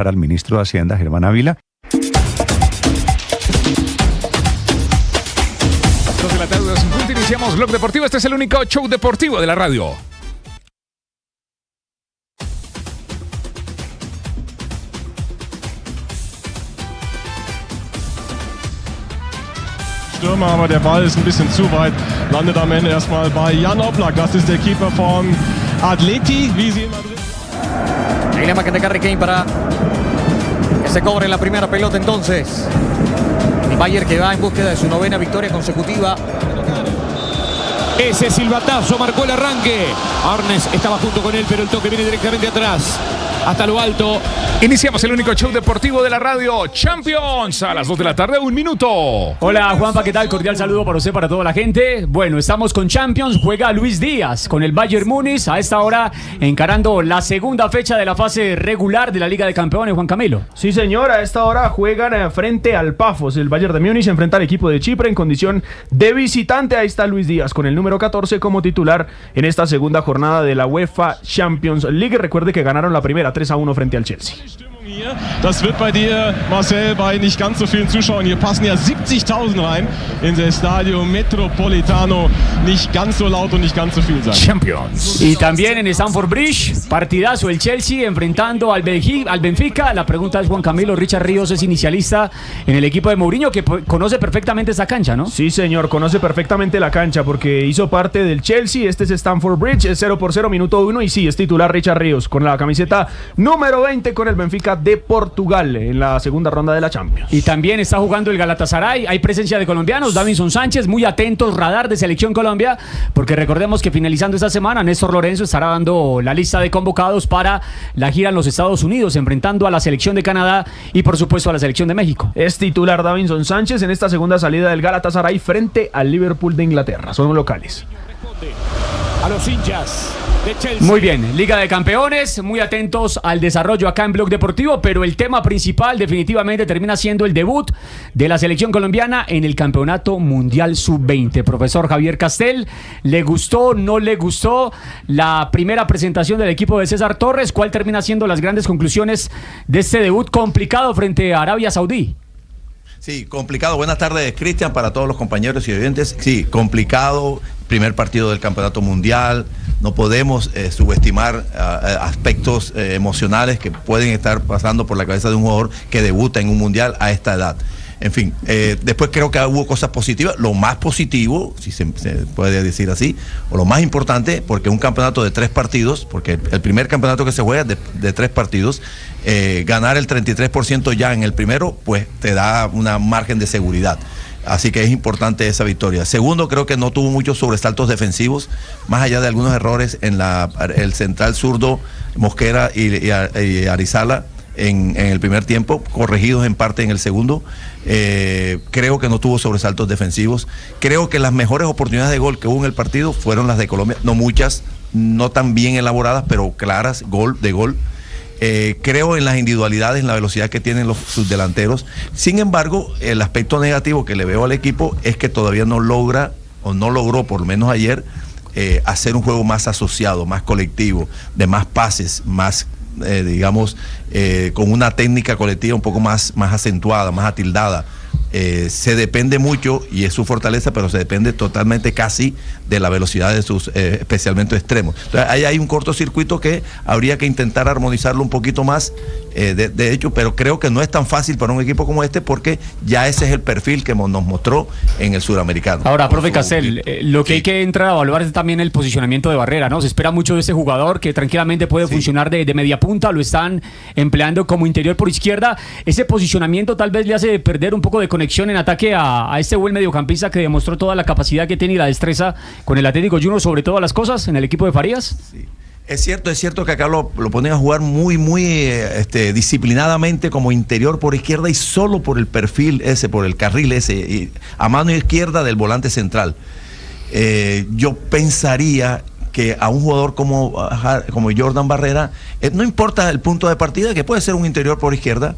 para el ministro de Hacienda, Germán Ávila. 2 de la tarde, 2:50, iniciamos Blog Deportivo. Este es el único show deportivo de la radio. Stürmer, aber der Ball ist ein bisschen zu weit. Landet am Ende erstmal bei Jan Oblak. Das ist der Keeper von Atleti, wie sie in Madrid. Ahí la máquina de Harry Kane para que se cobre la primera pelota entonces. El Bayern que va en búsqueda de su 9ª victoria consecutiva. Ese silbatazo marcó el arranque. Arnes estaba junto con él, pero el toque viene directamente atrás. Hasta lo alto. Iniciamos el único show deportivo de la radio, Champions, a las 2 de la tarde, 1 minuto. Hola Juanpa, ¿qué tal? Cordial saludo para usted, para toda la gente. Bueno, estamos con Champions, juega Luis Díaz con el Bayern Múnich a esta hora encarando la segunda fecha de la fase regular de la Liga de Campeones, Juan Camilo. Sí señor, a esta hora juegan frente al Pafos, el Bayern de Múnich enfrenta al equipo de Chipre en condición de visitante. Ahí está Luis Díaz con el número 14 como titular en esta segunda jornada de la UEFA Champions League. Recuerde que ganaron la primera 3-1 frente al Chelsea. Das wird bei dir, Marcel, bei nicht ganz so vielen Zuschauern. Hier passen ja 70.000 rein in das Estadio Metropolitano. Nicht ganz so laut und nicht ganz so viel sein. Champions. Y también en Stamford Bridge, partidazo, el Chelsea enfrentando al Benfica. La pregunta es, Juan Camilo, Richard Ríos es inicialista en el equipo de Mourinho, que conoce perfectamente esa cancha, ¿no? Sí señor, conoce perfectamente la cancha porque hizo parte del Chelsea. Este es Stamford Bridge, es 0-0, minuto 1. Y sí, es titular Richard Ríos con la camiseta número 20 con el Benfica de Portugal en la segunda ronda de la Champions. Y también está jugando el Galatasaray. Hay presencia de colombianos, Davinson Sánchez, muy atentos, radar de Selección Colombia, porque recordemos que finalizando esta semana Néstor Lorenzo estará dando la lista de convocados para la gira en los Estados Unidos, enfrentando a la selección de Canadá y por supuesto a la selección de México. Es titular Davinson Sánchez en esta segunda salida del Galatasaray frente al Liverpool de Inglaterra. Son locales. A los hinchas de Chelsea. Muy bien, Liga de Campeones, muy atentos al desarrollo acá en Blog Deportivo, pero el tema principal definitivamente termina siendo el debut de la selección colombiana en el Campeonato Mundial Sub-20. Profesor Javier Castel, ¿le gustó, no le gustó la primera presentación del equipo de César Torres? ¿Cuál termina siendo las grandes conclusiones de este debut complicado frente a Arabia Saudí? Sí, complicado. Buenas tardes, Cristian, para todos los compañeros y oyentes. Sí, complicado. Primer partido del Campeonato Mundial. No podemos subestimar aspectos emocionales que pueden estar pasando por la cabeza de un jugador que debuta en un Mundial a esta edad. En fin, después creo que hubo cosas positivas. Lo más positivo, si se puede decir así, o lo más importante, porque un campeonato de 3 partidos, porque el primer campeonato que se juega de 3 partidos, ganar el 33% ya en el primero, pues te da una margen de seguridad. Así que es importante esa victoria. Segundo, creo que no tuvo muchos sobresaltos defensivos, más allá de algunos errores en el central zurdo, Mosquera y Arizala en el primer tiempo, corregidos en parte en el segundo. Creo que no tuvo sobresaltos defensivos. Creo que las mejores oportunidades de gol que hubo en el partido fueron las de Colombia, no muchas, no tan bien elaboradas, pero claras, de gol. Creo en las individualidades, en la velocidad que tienen sus delanteros. Sin embargo, el aspecto negativo que le veo al equipo es que todavía no logra, o no logró, por lo menos ayer, hacer un juego más asociado, más colectivo, de más pases, más, digamos, con una técnica colectiva un poco más acentuada, más atildada. Se depende mucho, y es su fortaleza, pero se depende totalmente casi de la velocidad de sus especialmente extremos. Entonces ahí hay un cortocircuito que habría que intentar armonizarlo un poquito más, de hecho, pero creo que no es tan fácil para un equipo como este, porque ya ese es el perfil que nos mostró en el suramericano. Ahora, profe Castel, lo que hay que entrar a evaluar es también el posicionamiento de Barrera, ¿no? Se espera mucho de ese jugador que tranquilamente puede funcionar de media punta, lo están empleando como interior por izquierda. Ese posicionamiento tal vez le hace perder un poco de conexión en ataque a este buen mediocampista que demostró toda la capacidad que tiene y la destreza con el Atlético Junior sobre todas las cosas en el equipo de Farías. Sí. Es cierto que acá lo ponen a jugar muy disciplinadamente como interior por izquierda y solo por el perfil ese, por el carril ese, y a mano izquierda del volante central. Yo pensaría que a un jugador como Jordan Barrera, no importa el punto de partida, que puede ser un interior por izquierda,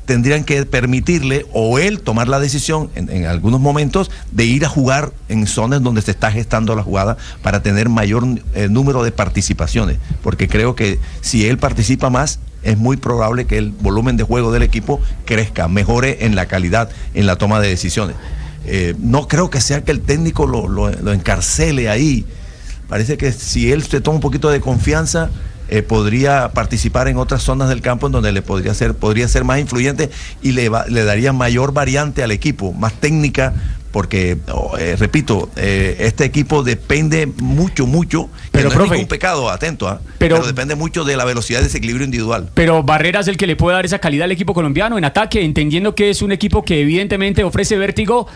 tendrían que permitirle o él tomar la decisión en algunos momentos de ir a jugar en zonas donde se está gestando la jugada para tener mayor número de participaciones, porque creo que si él participa más, es muy probable que el volumen de juego del equipo crezca, mejore en la calidad, en la toma de decisiones. No creo que sea que el técnico lo encarcele ahí. Parece que si él se toma un poquito de confianza, podría participar en otras zonas del campo en donde podría ser más influyente y le daría mayor variante al equipo, más técnica, porque, repito, este equipo depende mucho, pero no profe, es ningún pecado, atento, pero depende mucho de la velocidad de desequilibrio individual. Pero Barrera es el que le puede dar esa calidad al equipo colombiano en ataque, entendiendo que es un equipo que evidentemente ofrece vértigo,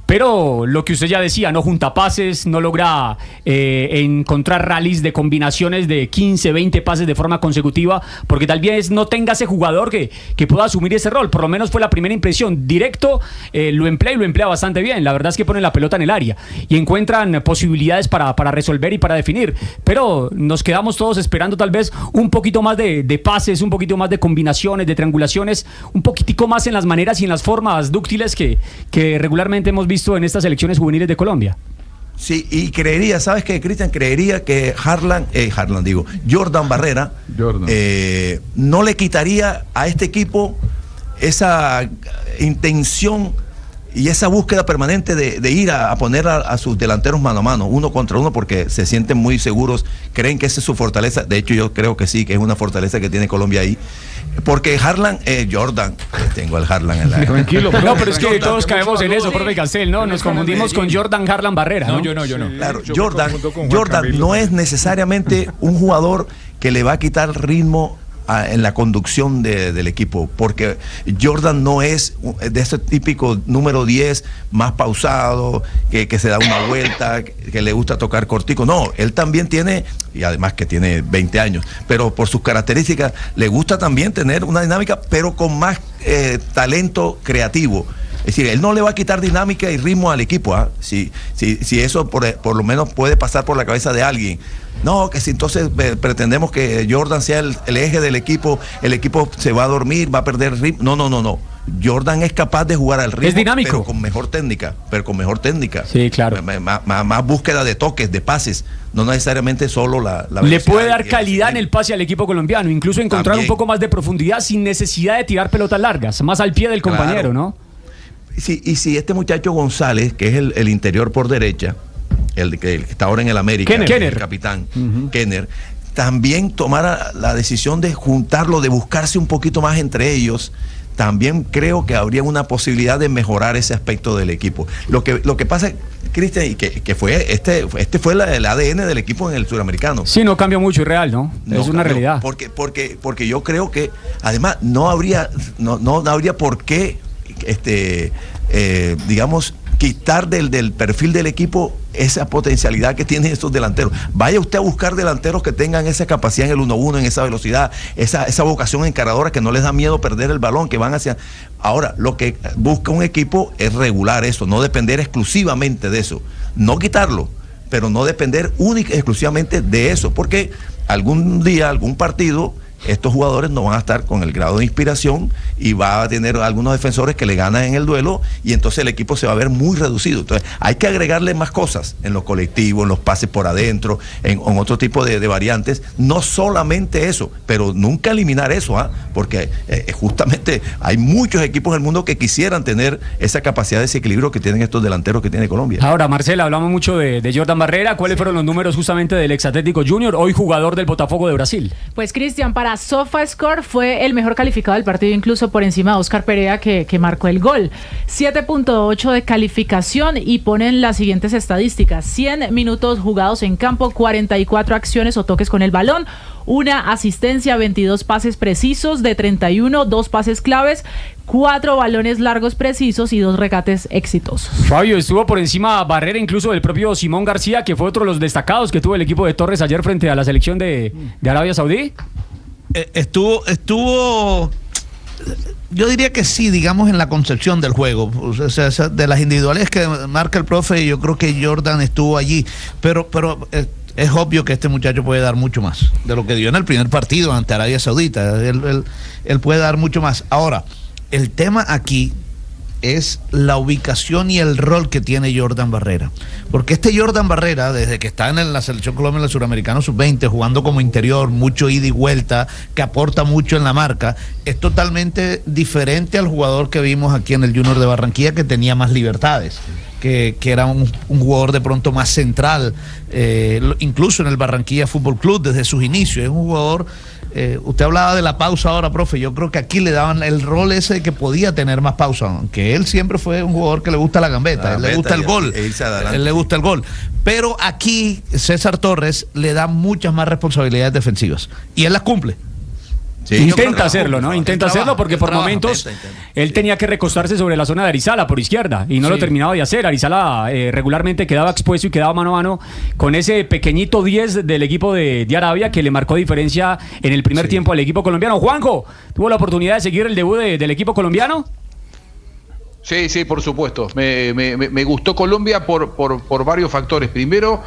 pero lo que usted ya decía, no junta pases, no logra encontrar rallies de combinaciones de 15, 20 pases de forma consecutiva, porque tal vez no tenga ese jugador que pueda asumir ese rol. Por lo menos fue la primera impresión. Directo lo emplea y lo emplea bastante bien. La verdad es que ponen la pelota en el área y encuentran posibilidades para resolver y para definir, pero nos quedamos todos esperando tal vez un poquito más de pases, un poquito más de combinaciones, de triangulaciones, un poquitico más en las maneras y en las formas dúctiles que regularmente hemos visto en estas selecciones juveniles de Colombia. Sí, y creería, ¿sabes qué, Cristian? Creería que Jordan Barrera no le quitaría a este equipo esa intención y esa búsqueda permanente de ir a poner a sus delanteros mano a mano, uno contra uno, porque se sienten muy seguros, creen que esa es su fortaleza. De hecho, yo creo que sí, que es una fortaleza que tiene Colombia ahí. Porque Jordan, tengo al Harlan en la... Tranquilo, no, pero es que todos caemos en eso, profe Castel, ¿no? Nos confundimos con Jordan Harlan Barrera, ¿no? Yo no. Claro, Jordan no es necesariamente un jugador que le va a quitar ritmo en la conducción del equipo, porque Jordan no es de ese típico número 10 más pausado, que se da una vuelta, que le gusta tocar cortico. No, él también tiene, y además que tiene 20 años, pero por sus características le gusta también tener una dinámica, pero con más talento creativo. Es decir, él no le va a quitar dinámica y ritmo al equipo. Si eso por lo menos puede pasar por la cabeza de alguien. No, que si entonces pretendemos que Jordan sea el eje del equipo, el equipo se va a dormir, va a perder ritmo. No. Jordan es capaz de jugar al ritmo, es dinámico, pero con mejor técnica. Sí, claro. Más búsqueda de toques, de pases, no necesariamente solo la velocidad. Le puede dar calidad en el pase al equipo colombiano, incluso encontrar un poco más de profundidad sin necesidad de tirar pelotas largas, más al pie del compañero, ¿no? Sí, y si este muchacho González, que es el interior por derecha, el que está ahora en el América, el capitán, Kenner, también tomara la decisión de juntarlo, de buscarse un poquito más entre ellos, también creo que habría una posibilidad de mejorar ese aspecto del equipo. Lo que pasa, Cristian, y que fue este fue el ADN del equipo en el suramericano. Sí, no cambió mucho, es real, ¿no? Es una realidad. Porque yo creo que además no habría por qué digamos, quitar del perfil del equipo esa potencialidad que tienen estos delanteros. Vaya usted a buscar delanteros que tengan esa capacidad en el 1-1, en esa velocidad, esa vocación encaradora, que no les da miedo perder el balón, que van hacia... Ahora, lo que busca un equipo es regular eso, no depender exclusivamente de eso, no quitarlo, pero no depender exclusivamente de eso, porque algún día, algún partido, estos jugadores no van a estar con el grado de inspiración y va a tener algunos defensores que le ganan en el duelo y entonces el equipo se va a ver muy reducido. Entonces hay que agregarle más cosas en los colectivos, en los pases por adentro, en otro tipo de variantes, no solamente eso, pero nunca eliminar eso, porque justamente hay muchos equipos en el mundo que quisieran tener esa capacidad de desequilibrio que tienen estos delanteros que tiene Colombia. Ahora, Marcela, hablamos mucho de Jordan Barrera. ¿Cuáles fueron los números justamente del ex Atlético Junior, hoy jugador del Botafogo de Brasil? Pues Cristian, para SofaScore fue el mejor calificado del partido, incluso por encima de Oscar Perea, que marcó el gol. 7.8 de calificación y ponen las siguientes estadísticas: 100 minutos jugados en campo, 44 acciones o toques con el balón, una asistencia, 22 pases precisos de 31, 2 pases claves, 4 balones largos precisos y 2 regates exitosos. Fabio, estuvo por encima Barrera incluso del propio Simón García, que fue otro de los destacados que tuvo el equipo de Torres ayer frente a la selección de Arabia Saudí. Estuvo, yo diría que sí, digamos, en la concepción del juego, o sea, de las individuales que marca el profe, yo creo que Jordan estuvo allí, pero es obvio que este muchacho puede dar mucho más de lo que dio en el primer partido ante Arabia Saudita. Él puede dar mucho más. Ahora, el tema aquí es la ubicación y el rol que tiene Jordan Barrera. Porque este Jordan Barrera, desde que está en la selección Colombia, en el Suramericano Sub-20, jugando como interior, mucho ida y vuelta, que aporta mucho en la marca, es totalmente diferente al jugador que vimos aquí en el Junior de Barranquilla, que tenía más libertades. Que era un jugador de pronto más central, incluso en el Barranquilla Fútbol Club desde sus inicios. Es un jugador, usted hablaba de la pausa ahora, profe, yo creo que aquí le daban el rol ese de que podía tener más pausa, aunque él siempre fue un jugador que le gusta la gambeta, él le gusta el gol, él le gusta el gol. Pero aquí César Torres le da muchas más responsabilidades defensivas y él las cumple. Sí, intenta hacerlo, ¿no? Intenta hacerlo porque por momentos él tenía que recostarse sobre la zona de Arizala por izquierda y no lo terminaba de hacer. Arizala regularmente quedaba expuesto y quedaba mano a mano con ese pequeñito 10 del equipo de Arabia que le marcó diferencia en el primer tiempo al equipo colombiano. Juanjo, ¿tuvo la oportunidad de seguir el debut del equipo colombiano? Sí, por supuesto. Me gustó Colombia por varios factores. Primero,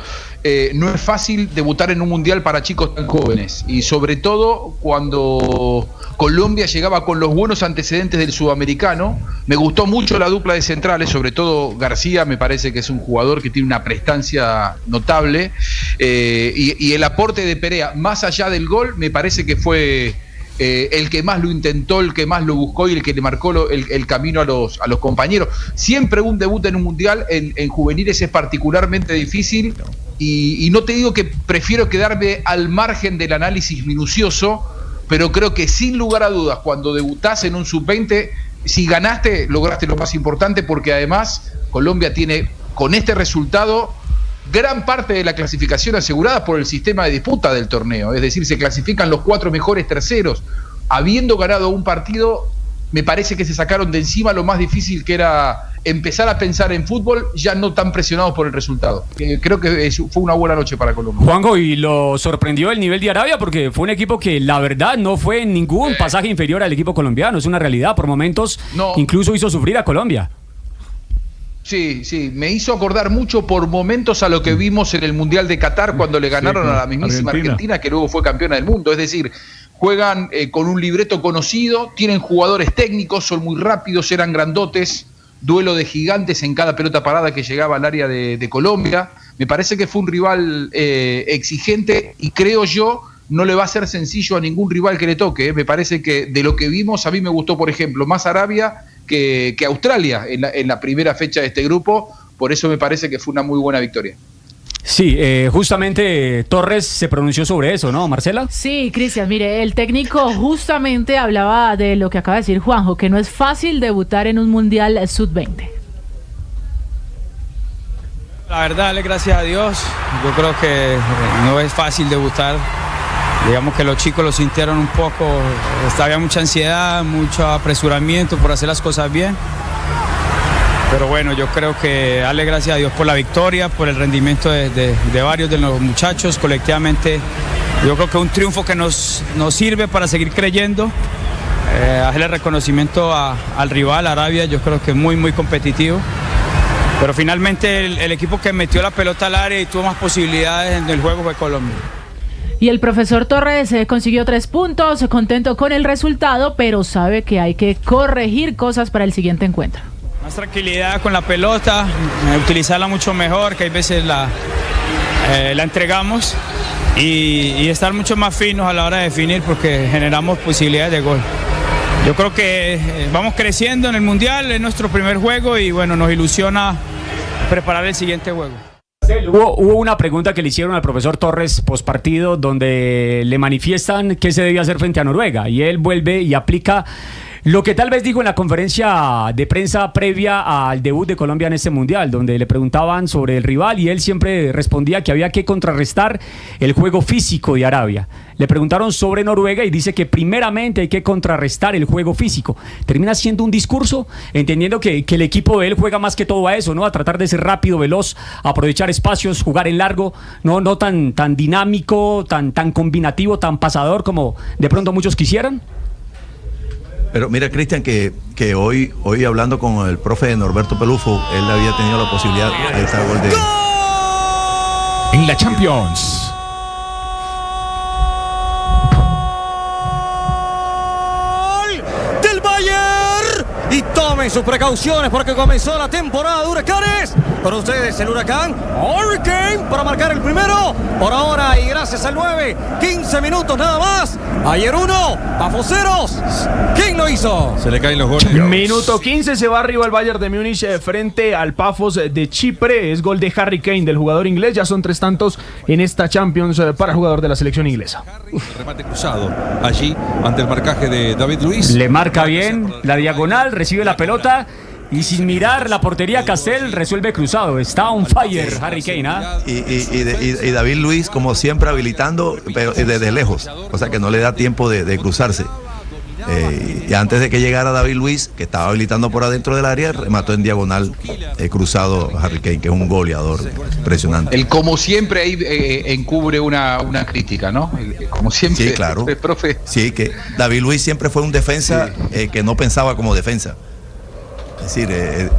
no es fácil debutar en un mundial para chicos tan jóvenes. Y sobre todo cuando Colombia llegaba con los buenos antecedentes del sudamericano. Me gustó mucho la dupla de centrales, sobre todo García, me parece que es un jugador que tiene una prestancia notable. Y el aporte de Perea, más allá del gol, me parece que fue... el que más lo intentó, el que más lo buscó y el que le marcó el camino a los compañeros. Siempre un debut en un mundial en juveniles es particularmente difícil y no te digo que prefiero quedarme al margen del análisis minucioso, pero creo que sin lugar a dudas cuando debutás en un sub-20, si ganaste, lograste lo más importante, porque además Colombia tiene con este resultado gran parte de la clasificación asegurada por el sistema de disputa del torneo, es decir, se clasifican los 4 mejores terceros. Habiendo ganado un partido, me parece que se sacaron de encima lo más difícil, que era empezar a pensar en fútbol, ya no tan presionados por el resultado. Creo que fue una buena noche para Colombia. Juanjo, y lo sorprendió el nivel de Arabia, porque fue un equipo que la verdad no fue en ningún pasaje inferior al equipo colombiano, es una realidad, por momentos incluso hizo sufrir a Colombia. Sí, me hizo acordar mucho por momentos a lo que vimos en el Mundial de Qatar cuando le ganaron a la mismísima Argentina, que luego fue campeona del mundo. Es decir, juegan con un libreto conocido, tienen jugadores técnicos, son muy rápidos, eran grandotes, duelo de gigantes en cada pelota parada que llegaba al área de Colombia. Me parece que fue un rival exigente y creo yo no le va a ser sencillo a ningún rival que le toque. Me parece que de lo que vimos, a mí me gustó, por ejemplo, más Arabia que Australia en la primera fecha de este grupo, por eso me parece que fue una muy buena victoria. Sí, justamente Torres se pronunció sobre eso, ¿no, Marcela? Sí, Cristian, mire, el técnico justamente hablaba de lo que acaba de decir Juanjo, que no es fácil debutar en un Mundial Sub-20. La verdad, darle gracias a Dios, yo creo que no es fácil debutar. Digamos que los chicos lo sintieron un poco, había mucha ansiedad, mucho apresuramiento por hacer las cosas bien. Pero bueno, yo creo que darle gracias a Dios por la victoria, por el rendimiento de varios de los muchachos. Colectivamente, yo creo que es un triunfo que nos sirve para seguir creyendo. Hacerle reconocimiento al rival, Arabia, yo creo que es muy, muy competitivo. Pero finalmente el equipo que metió la pelota al área y tuvo más posibilidades en el juego fue Colombia. Y el profesor Torres consiguió 3 puntos, contento con el resultado, pero sabe que hay que corregir cosas para el siguiente encuentro. Más tranquilidad con la pelota, utilizarla mucho mejor, que hay veces la entregamos, y estar mucho más finos a la hora de definir porque generamos posibilidades de gol. Yo creo que vamos creciendo en el Mundial, es nuestro primer juego y bueno, nos ilusiona preparar el siguiente juego. Hubo una pregunta que le hicieron al profesor Torres postpartido donde le manifiestan qué se debía hacer frente a Noruega y él vuelve y aplica lo que tal vez dijo en la conferencia de prensa previa al debut de Colombia en este mundial, donde le preguntaban sobre el rival y él siempre respondía que había que contrarrestar el juego físico de Arabia. Le preguntaron sobre Noruega y dice que primeramente hay que contrarrestar el juego físico. Termina siendo un discurso, entendiendo que el equipo de él juega más que todo a eso, ¿no? A tratar de ser rápido, veloz, aprovechar espacios, jugar en largo, no tan dinámico, tan combinativo, tan pasador como de pronto muchos quisieran. Pero mira, Cristian, que hoy hablando con el profe Norberto Pelufo, él había tenido la posibilidad de estar gol de... En la Champions. Del Bayern. Y toma Tomen sus precauciones porque comenzó la temporada de huracanes. Con ustedes el huracán Hurricane para marcar el primero. Por ahora y gracias al 9, 15 minutos nada más. Ayer 1, Pafos 0. ¿Quién lo hizo? Se le caen los goles. Minuto 15, se va arriba el Bayern de Múnich frente al Pafos de Chipre. Es gol de Harry Kane, del jugador inglés. Ya son 3 tantos en esta Champions para el jugador de la selección inglesa. Remate cruzado allí ante el marcaje de David Luiz. Le marca bien la diagonal, recibe la pelota y sin mirar la portería Castel resuelve cruzado. Está on fire Harry Kane, ¿ah? Y David Luiz, como siempre, habilitando, pero desde lejos. O sea que no le da tiempo de cruzarse. Y antes de que llegara David Luiz, que estaba habilitando por adentro del área, remató en diagonal cruzado Harry Kane, que es un goleador impresionante. El como siempre ahí encubre una crítica, ¿no? Como siempre. Sí, claro. Profe. Sí, que David Luiz siempre fue un defensa que no pensaba como defensa. Es decir,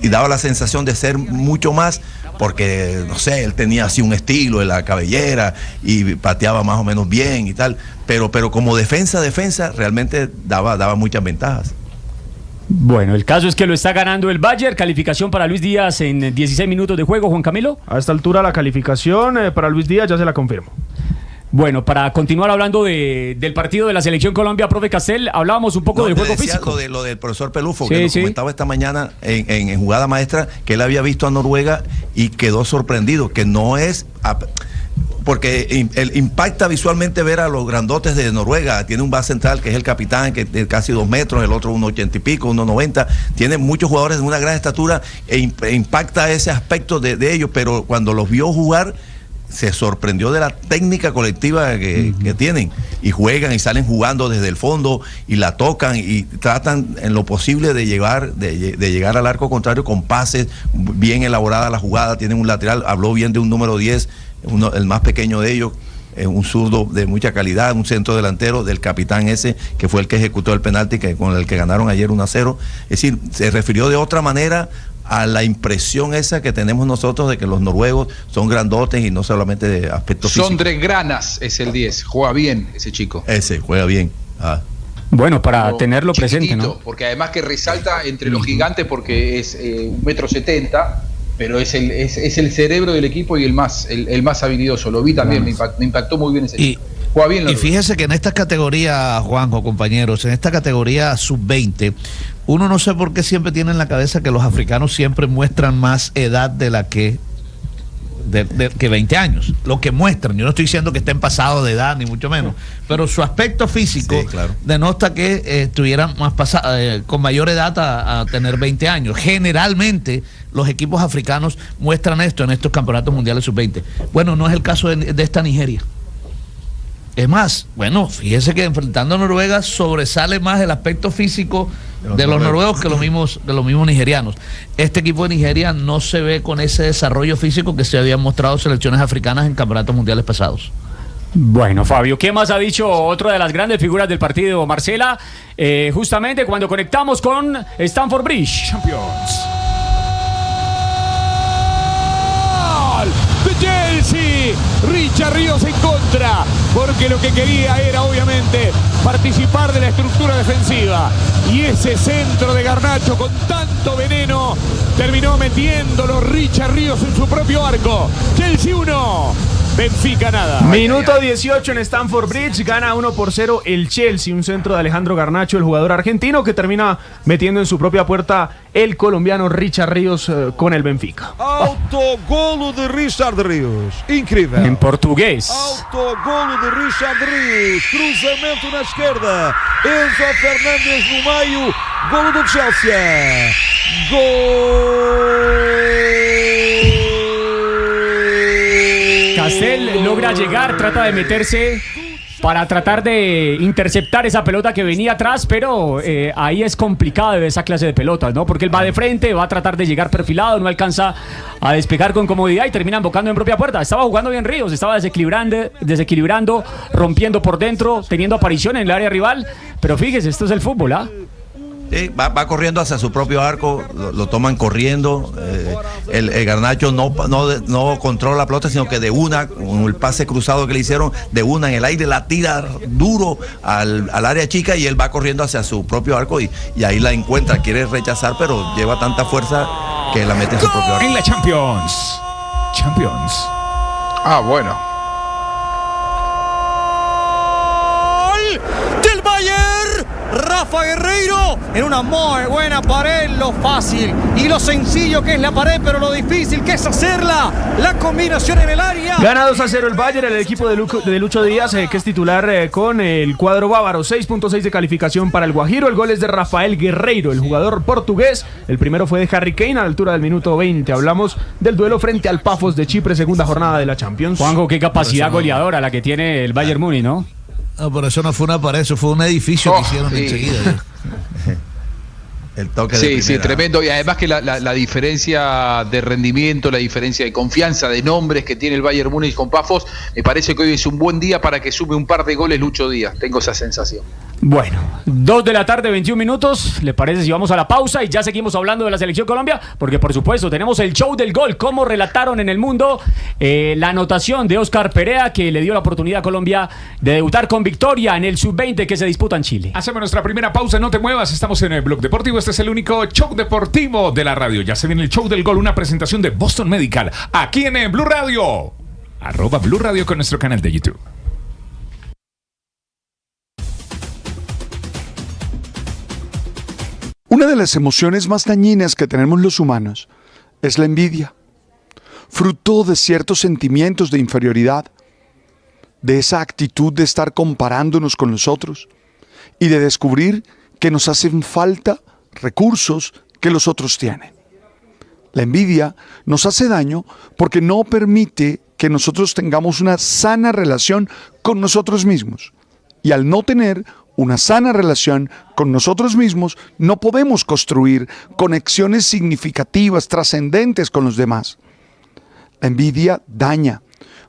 y daba la sensación de ser mucho más, porque, no sé, él tenía así un estilo en la cabellera y pateaba más o menos bien y tal, pero como defensa realmente daba muchas ventajas. Bueno, el caso es que lo está ganando el Bayern. Calificación para Luis Díaz en 16 minutos de juego, Juan Camilo. A esta altura la calificación para Luis Díaz ya se la confirmo. Bueno, para continuar hablando del partido de la Selección Colombia, profe Castel, hablábamos un poco del juego físico. Lo del profesor Pelufo, sí, que sí. Lo comentaba esta mañana en jugada maestra, que él había visto a Noruega y quedó sorprendido, que no es... Porque impacta visualmente ver a los grandotes de Noruega. Tiene un base central que es el capitán, que es casi 2 metros, el otro 1,80 y pico, 1,90. Tiene muchos jugadores de una gran estatura e impacta ese aspecto de ellos, pero cuando los vio jugar se sorprendió de la técnica colectiva que tienen, y juegan y salen jugando desde el fondo y la tocan y tratan en lo posible de llegar al arco contrario con pases, bien elaborada la jugada. Tienen un lateral, habló bien de un número 10, el más pequeño de ellos, un zurdo de mucha calidad, un centro delantero del capitán ese, que fue el que ejecutó el penalti con el que ganaron ayer 1-0. Es decir, se refirió de otra manera a la impresión esa que tenemos nosotros de que los noruegos son grandotes y no solamente de aspecto físico. Sondre Granas es el 10, juega bien ese chico. Ese, juega bien. Bueno, para tenerlo presente, ¿no? Porque además que resalta entre los gigantes porque es 1,70 m, pero es el cerebro del equipo y el más habilidoso. Lo vi también, me impactó muy bien ese chico. Y fíjese que en esta categoría, Juanjo, compañeros, en esta categoría sub-20, uno no sé por qué siempre tiene en la cabeza que los africanos siempre muestran más edad de la que 20 años. Lo que muestran, yo no estoy diciendo que estén pasados de edad, ni mucho menos, pero su aspecto físico denota que estuvieran más con mayor edad a tener 20 años. Generalmente los equipos africanos muestran esto en estos campeonatos mundiales sub-20. Bueno, no es el caso de esta Nigeria. Es más, bueno, fíjese que enfrentando a Noruega sobresale más el aspecto físico de los noruegos que los mismos nigerianos. Este equipo de Nigeria no se ve con ese desarrollo físico que se habían mostrado selecciones africanas en campeonatos mundiales pasados. Bueno, Fabio, ¿qué más ha dicho otra de las grandes figuras del partido, Marcela? Justamente cuando conectamos con Stamford Bridge. Champions. De Chelsea, Richard Ríos en contra, porque lo que quería era obviamente participar de la estructura defensiva, y ese centro de Garnacho con tanto veneno terminó metiéndolo Richard Ríos en su propio arco. Chelsea 1, Benfica nada. Minuto 18 en Stamford Bridge, gana 1-0 el Chelsea, un centro de Alejandro Garnacho, el jugador argentino, que termina metiendo en su propia puerta el colombiano Richard Ríos con el Benfica. Autogolo de Richard Ríos, incrível. En portugués. Autogolo de Richard Ríos, cruzamento na esquerda, Enzo Fernández no meio, golo do Chelsea. Gol. Castel logra llegar, trata de meterse para tratar de interceptar esa pelota que venía atrás, pero ahí es complicado esa clase de pelotas, ¿no? Porque él va de frente, va a tratar de llegar perfilado, no alcanza a despegar con comodidad y termina embocando en propia puerta. Estaba jugando bien Ríos, estaba desequilibrando, rompiendo por dentro, teniendo aparición en el área rival, pero fíjese, esto es el fútbol, ¿ah? Sí, va corriendo hacia su propio arco, lo toman corriendo. El Garnacho no controla la pelota, sino que de una, con el pase cruzado que le hicieron, de una en el aire, la tira duro al área chica y él va corriendo hacia su propio arco y ahí la encuentra. Quiere rechazar, pero lleva tanta fuerza que la mete en su propio arco. En la Champions. Ah, bueno. Del Bayern, Rafa Guerreiro en una muy buena pared, lo fácil y lo sencillo que es la pared, pero lo difícil que es hacerla, la combinación en el área. Gana 2-0 el Bayern, el equipo de Lucho Díaz, que es titular con el cuadro bávaro. 6.6 de calificación para el Guajiro. El gol es de Rafael Guerreiro, el jugador portugués. El primero fue de Harry Kane a la altura del minuto 20. Hablamos del duelo frente al Pafos de Chipre, segunda jornada de la Champions. Juanjo, qué capacidad goleadora la que tiene el Bayern Múnich, ¿no? No, pero eso no fue una pared, eso fue un edificio que hicieron enseguida. El toque sí, de sí, tremendo. Y además que la diferencia de rendimiento, la diferencia de confianza, de nombres que tiene el Bayern Múnich con Pafos, me parece que hoy es un buen día para que sume un par de goles Lucho Díaz. Tengo esa sensación. Bueno, 2 de la tarde, 21 minutos. ¿Le parece si vamos a la pausa y ya seguimos hablando de la Selección Colombia? Porque por supuesto tenemos el show del gol. Cómo relataron en el mundo la anotación de Oscar Perea, que le dio la oportunidad a Colombia de debutar con victoria en el Sub-20 que se disputa en Chile. Hacemos nuestra primera pausa, no te muevas. Estamos en el Blog Deportivo. Este es el único show deportivo de la radio. Ya se viene el show del gol, una presentación de Boston Medical aquí en Blue Radio. @Blue Radio con nuestro canal de YouTube. Una de las emociones más dañinas que tenemos los humanos es la envidia, fruto de ciertos sentimientos de inferioridad, de esa actitud de estar comparándonos con los otros y de descubrir que nos hacen falta recursos que los otros tienen. La envidia nos hace daño porque no permite que nosotros tengamos una sana relación con nosotros mismos. Y al no tener una sana relación con nosotros mismos, no podemos construir conexiones significativas, trascendentes con los demás. La envidia daña,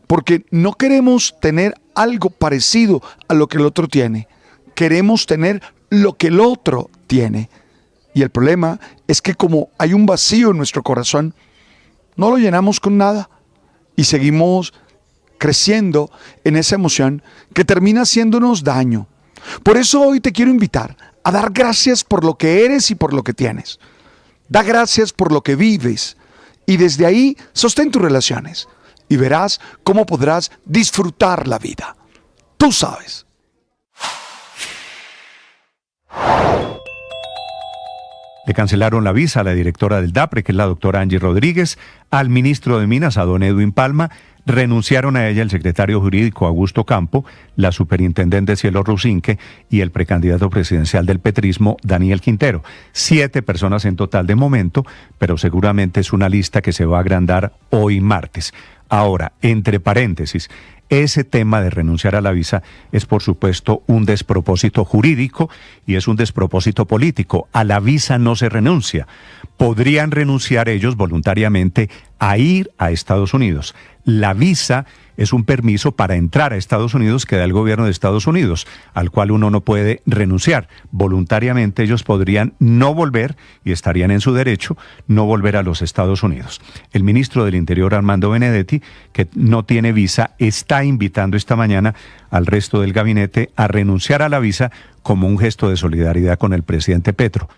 porque no queremos tener algo parecido a lo que el otro tiene. Queremos tener lo que el otro tiene. Y el problema es que como hay un vacío en nuestro corazón, no lo llenamos con nada y seguimos creciendo en esa emoción que termina haciéndonos daño. Por eso hoy te quiero invitar a dar gracias por lo que eres y por lo que tienes. Da gracias por lo que vives y desde ahí sostén tus relaciones y verás cómo podrás disfrutar la vida. Tú sabes. Le cancelaron la visa a la directora del DAPRE, que es la doctora Angie Rodríguez, al ministro de Minas, a don Edwin Palma. Renunciaron a ella el secretario jurídico Augusto Campo, la superintendente Cielo Rusinque y el precandidato presidencial del petrismo, Daniel Quintero. 7 personas en total de momento, pero seguramente es una lista que se va a agrandar hoy martes. Ahora, entre paréntesis, ese tema de renunciar a la visa es por supuesto un despropósito jurídico y es un despropósito político. A la visa no se renuncia. Podrían renunciar ellos voluntariamente a ir a Estados Unidos. La visa es un permiso para entrar a Estados Unidos que da el gobierno de Estados Unidos, al cual uno no puede renunciar. Voluntariamente ellos podrían no volver, y estarían en su derecho, no volver a los Estados Unidos. El ministro del Interior, Armando Benedetti, que no tiene visa, está invitando esta mañana al resto del gabinete a renunciar a la visa como un gesto de solidaridad con el presidente Petro.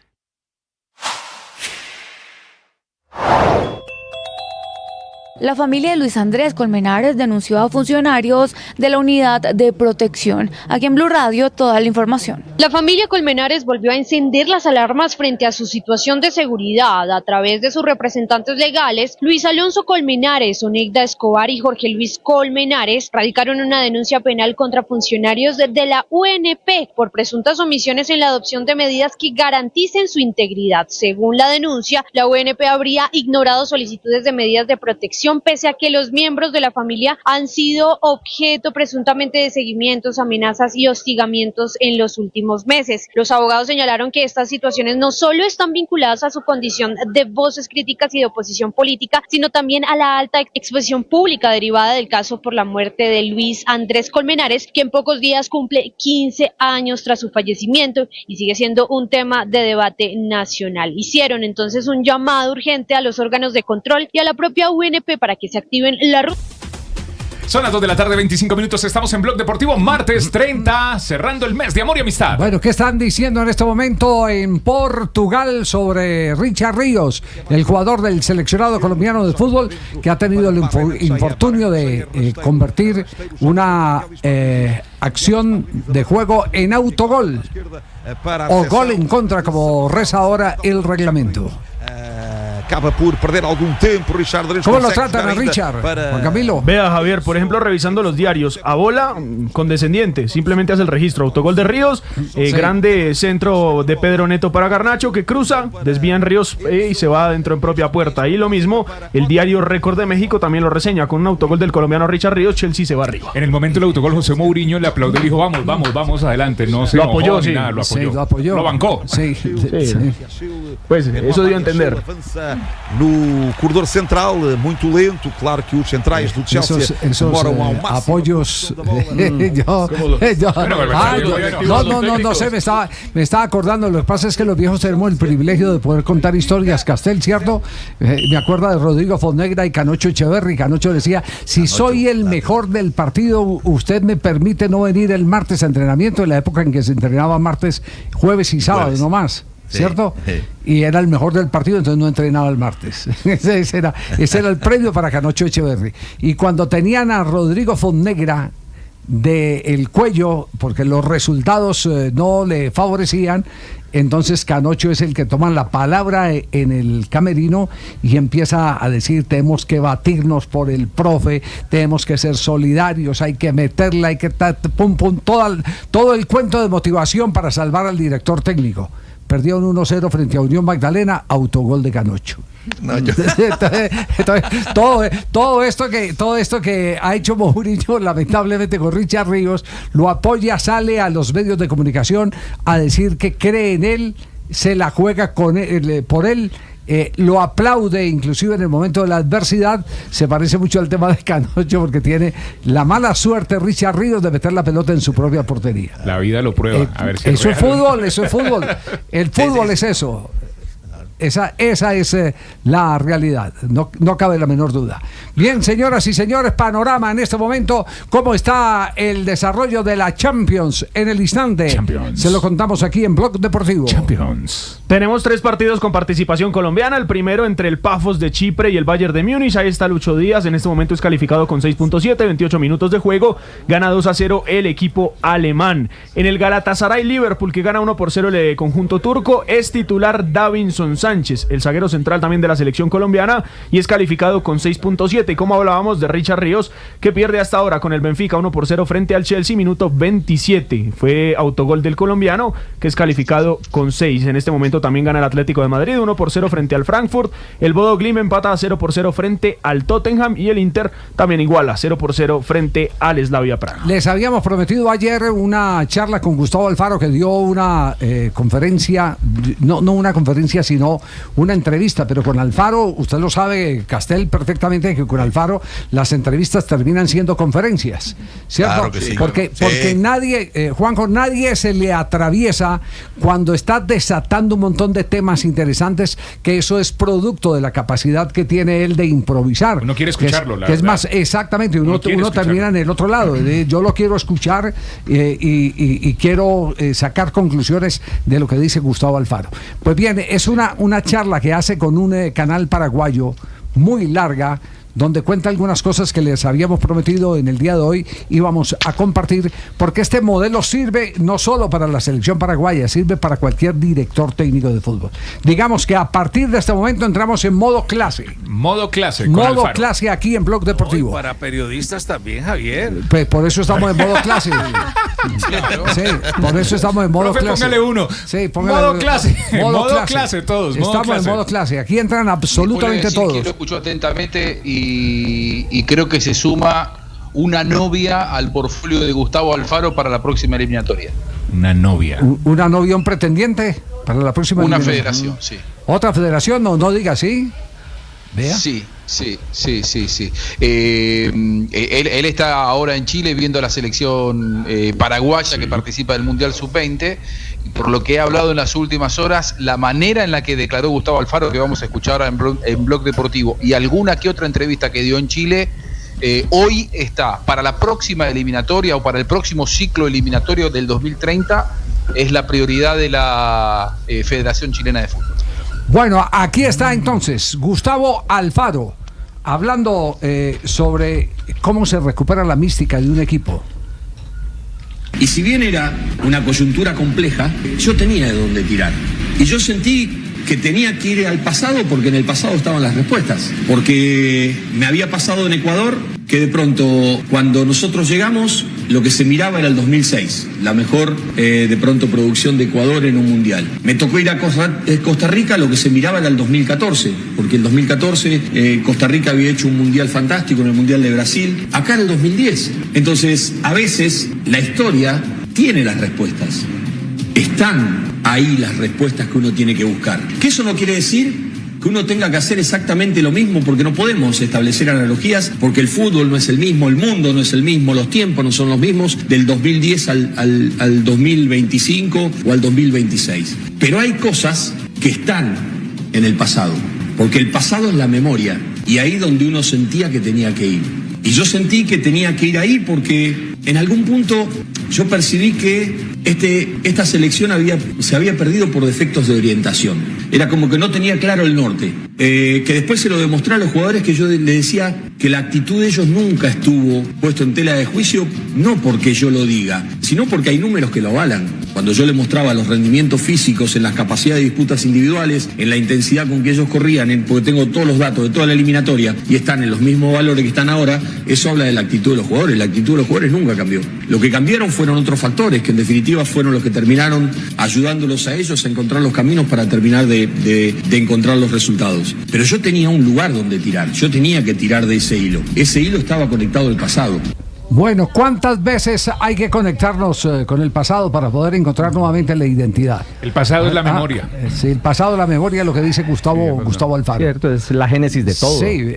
La familia de Luis Andrés Colmenares denunció a funcionarios de la Unidad de Protección. Aquí en Blue Radio, toda la información. La familia Colmenares volvió a encender las alarmas frente a su situación de seguridad. A través de sus representantes legales, Luis Alonso Colmenares, Oneida Escobar y Jorge Luis Colmenares radicaron una denuncia penal contra funcionarios de la UNP por presuntas omisiones en la adopción de medidas que garanticen su integridad. Según la denuncia, la UNP habría ignorado solicitudes de medidas de protección situación, pese a que los miembros de la familia han sido objeto presuntamente de seguimientos, amenazas y hostigamientos en los últimos meses. Los abogados señalaron que estas situaciones no solo están vinculadas a su condición de voces críticas y de oposición política, sino también a la alta exposición pública derivada del caso por la muerte de Luis Andrés Colmenares, que en pocos días cumple 15 años tras su fallecimiento y sigue siendo un tema de debate nacional. Hicieron entonces un llamado urgente a los órganos de control y a la propia UNP para que se activen la ruta. Son las 2 de la tarde, 25 minutos. Estamos en Blog Deportivo, martes 30, cerrando el mes de amor y amistad. Bueno, ¿qué están diciendo en este momento en Portugal sobre Richard Ríos, el jugador del seleccionado colombiano de fútbol que ha tenido el infortunio de convertir una acción de juego en autogol o gol en contra, como reza ahora el reglamento? Acaba por perder algún tiempo Richard Ríos. ¿Cómo lo tratan a Richard, Juan Camilo? Vea, Javier, por ejemplo, revisando los diarios, a bola condescendiente, simplemente hace el registro, autogol de Ríos, grande centro de Pedro Neto para Garnacho, que cruza, desvían Ríos y se va dentro en propia puerta. Y lo mismo, el diario Récord de México también lo reseña, con un autogol del colombiano Richard Ríos, Chelsea se va arriba. En el momento del autogol, José Mourinho le aplaudió y dijo, vamos adelante, no se lo apoyó, sí. Nada, lo apoyó. Sí, lo apoyó. Lo bancó. Sí. Pues eso dio a entender. No corredor central, muito lento, claro que os centrais do Chelsea demoram ao máximo. Apoyos. No sé, me estaba acordando. Lo que pasa es que los viejos tenemos el privilegio de poder contar historias. Castel, ¿cierto? Me acuerdo de Rodrigo Fonnegra y Canocho Echeverri. Canocho decía, si soy el mejor del partido, usted me permite no venir el martes a entrenamiento, en la época en que se entrenaba martes, jueves y sábado, no más. ¿Cierto? Sí. Y era el mejor del partido, entonces no entrenaba el martes. ese era el premio para Canocho Echeverri. Y cuando tenían a Rodrigo Fonnegra del cuello, porque los resultados no le favorecían, entonces Canocho es el que toma la palabra en el camerino y empieza a decir, tenemos que batirnos por el profe, tenemos que ser solidarios, hay que meterla, hay que todo el cuento de motivación para salvar al director técnico. Perdió un 1-0 frente a Unión Magdalena, autogol de Canocho. No, entonces, todo esto que ha hecho Mourinho, lamentablemente con Richard Ríos, lo apoya, sale a los medios de comunicación a decir que cree en él, se la juega con él, por él. Lo aplaude inclusive en el momento de la adversidad. Se parece mucho al tema de Canocho, porque tiene la mala suerte Richard Ríos de meter la pelota en su propia portería. La vida lo prueba. A ver si eso es fútbol. El fútbol es eso. Esa es la realidad, no cabe la menor duda. Bien, señoras y señores, panorama en este momento, cómo está el desarrollo de la Champions en el instante. Se lo contamos aquí en Blog Deportivo. Champions. Tenemos 3 partidos con participación colombiana. El primero entre el Pafos de Chipre y el Bayern de Múnich. Ahí está Lucho Díaz, en este momento es calificado con 6.7, 28 minutos de juego. Gana 2-0 el equipo alemán. En el Galatasaray Liverpool, que gana 1-0 el conjunto turco, es titular Davinson Sánchez, el zaguero central también de la selección colombiana, y es calificado con 6.7. Y como hablábamos de Richard Ríos, que pierde hasta ahora con el Benfica 1-0 frente al Chelsea, minuto 27. Fue autogol del colombiano, que es calificado con 6. En este momento también gana el Atlético de Madrid 1-0 frente al Frankfurt. El Bodo Glimt empata 0-0 frente al Tottenham, y el Inter también iguala 0-0 frente al Slavia Praga. Les habíamos prometido ayer una charla con Gustavo Alfaro, que dio una conferencia, no una conferencia, sino una entrevista, pero con Alfaro, usted lo sabe, Castel, perfectamente, que con Alfaro las entrevistas terminan siendo conferencias, ¿cierto? Claro que sí. Porque nadie, Juanjo, nadie se le atraviesa cuando está desatando un montón de temas interesantes, que eso es producto de la capacidad que tiene él de improvisar. Uno quiere escucharlo, que es más, exactamente, uno termina en el otro lado. Yo lo quiero escuchar y quiero sacar conclusiones de lo que dice Gustavo Alfaro. Pues bien, es una charla que hace con un canal paraguayo muy larga, donde cuenta algunas cosas que les habíamos prometido en el día de hoy íbamos a compartir, porque este modelo sirve no solo para la selección paraguaya, sirve para cualquier director técnico de fútbol. Digamos que a partir de este momento entramos en modo clase. Modo clase. Modo clase aquí en Blog Deportivo. Para periodistas también, Javier. Pues por eso estamos en modo clase. Sí, por eso estamos en modo clase. Póngale uno. Sí, póngale modo clase. Modo clase todos. Estamos en modo clase. Aquí entran absolutamente todos. Lo escucho atentamente y y creo que se suma una novia al portfolio de Gustavo Alfaro para la próxima eliminatoria. Una novia. ¿Una novia, un pretendiente para la próxima Una eliminatoria? federación, sí. ¿Otra federación? No diga así. ¿Vea? Sí. Él está ahora en Chile viendo la selección paraguaya que participa del Mundial Sub-20. Y por lo que he hablado en las últimas horas, la manera en la que declaró Gustavo Alfaro, que vamos a escuchar ahora en Blog Deportivo, y alguna que otra entrevista que dio en Chile, hoy está para la próxima eliminatoria o para el próximo ciclo eliminatorio del 2030, es la prioridad de la Federación Chilena de Fútbol. Bueno, aquí está entonces Gustavo Alfaro hablando sobre cómo se recupera la mística de un equipo. Y si bien era una coyuntura compleja, yo tenía de dónde tirar. Y yo sentí que tenía que ir al pasado porque en el pasado estaban las respuestas. Porque me había pasado en Ecuador que de pronto cuando nosotros llegamos lo que se miraba era el 2006, la mejor de pronto producción de Ecuador en un mundial. Me tocó ir a Costa Rica, lo que se miraba era el 2014, porque el 2014 Costa Rica había hecho un mundial fantástico en el Mundial de Brasil, acá en el 2010. Entonces a veces la historia tiene las respuestas. Están ahí las respuestas que uno tiene que buscar. Que eso no quiere decir que uno tenga que hacer exactamente lo mismo, porque no podemos establecer analogías, porque el fútbol no es el mismo, el mundo no es el mismo, los tiempos no son los mismos del 2010 al 2025 o al 2026. Pero hay cosas que están en el pasado, porque el pasado es la memoria, y ahí donde uno sentía que tenía que ir. Y yo sentí que tenía que ir ahí porque en algún punto yo percibí que esta selección se había perdido por defectos de orientación. Era como que no tenía claro el norte. Que después se lo demostré a los jugadores, que yo le decía que la actitud de ellos nunca estuvo puesto en tela de juicio, no porque yo lo diga, sino porque hay números que lo avalan. Cuando yo les mostraba los rendimientos físicos, en las capacidades de disputas individuales, en la intensidad con que ellos corrían, porque tengo todos los datos de toda la eliminatoria y están en los mismos valores que están ahora, eso habla de la actitud de los jugadores. La actitud de los jugadores nunca cambió. Lo que cambiaron fueron otros factores, que en definitiva fueron los que terminaron ayudándolos a ellos a encontrar los caminos para terminar de encontrar los resultados. Pero yo tenía un lugar donde tirar, yo tenía que tirar de ese hilo. Ese hilo estaba conectado al pasado. Bueno, ¿cuántas veces hay que conectarnos con el pasado para poder encontrar nuevamente la identidad? El pasado es la memoria. Sí, el pasado es la memoria, lo que dice Gustavo Alfaro. Cierto, es la génesis de todo. Sí,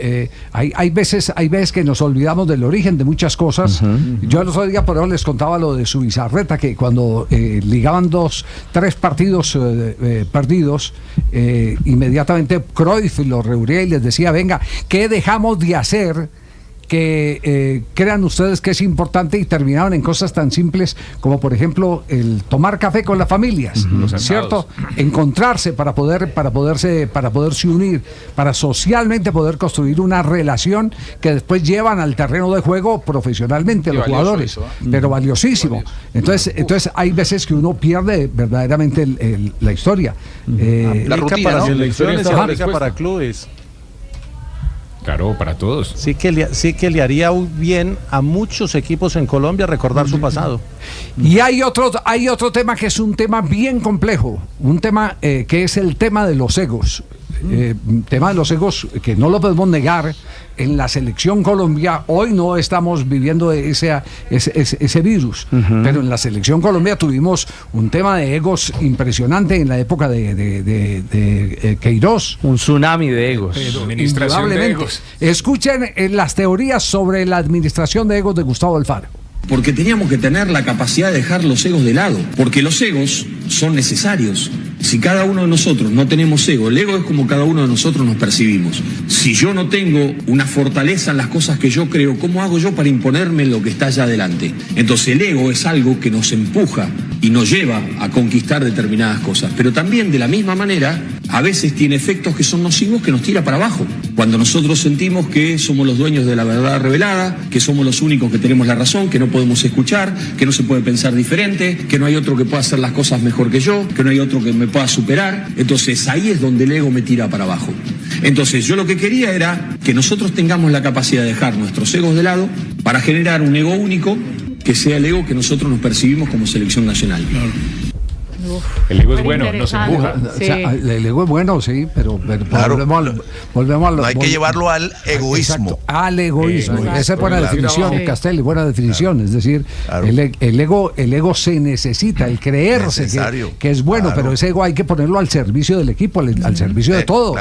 hay veces que nos olvidamos del origen de muchas cosas. Yo el otro día por ejemplo les contaba lo de Zubizarreta, que cuando ligaban 3 partidos perdidos, inmediatamente Cruyff los reunía y les decía, venga, ¿qué dejamos de hacer que crean ustedes que es importante? Y terminaban en cosas tan simples como por ejemplo el tomar café con las familias, ¿cierto? Encontrarse para poderse unir, para socialmente poder construir una relación que después llevan al terreno de juego profesionalmente a los jugadores, eso, pero valiosísimo. Entonces hay veces que uno pierde verdaderamente la historia. La rutina, para selecciones, para clubes. Claro, para todos. Sí que le haría bien a muchos equipos en Colombia recordar su pasado. Y hay otro tema que es un tema bien complejo, un tema que es el tema de los egos. Tema de los egos que no lo podemos negar. En la selección Colombia hoy no estamos viviendo ese virus, pero en la selección Colombia tuvimos un tema de egos impresionante en la época de Queiroz. Un tsunami de egos. Administración de egos. Escuchen las teorías sobre la administración de egos de Gustavo Alfaro. Porque teníamos que tener la capacidad de dejar los egos de lado, porque los egos son necesarios. Si cada uno de nosotros no tenemos ego, el ego es como cada uno de nosotros nos percibimos. Si yo no tengo una fortaleza en las cosas que yo creo, ¿cómo hago yo para imponerme en lo que está allá adelante? Entonces el ego es algo que nos empuja y nos lleva a conquistar determinadas cosas, pero también de la misma manera a veces tiene efectos que son nocivos, que nos tira para abajo. Cuando nosotros sentimos que somos los dueños de la verdad revelada, que somos los únicos que tenemos la razón, que no podemos escuchar, que no se puede pensar diferente, que no hay otro que pueda hacer las cosas mejor que yo, que no hay otro que me pueda superar, entonces ahí es donde el ego me tira para abajo. Entonces yo lo que quería era que nosotros tengamos la capacidad de dejar nuestros egos de lado para generar un ego único, que sea el ego que nosotros nos percibimos como selección nacional. El ego es bueno, no se empuja. O sea, el ego es bueno, sí, pero Claro. volvemos a lo... No hay que llevarlo al egoísmo. Exacto, al egoísmo. Exacto. Esa es buena definición, Sí. Castelli, buena definición. Es decir, el ego se necesita, el creerse que es bueno, pero ese ego hay que ponerlo al servicio del equipo, al servicio de todos.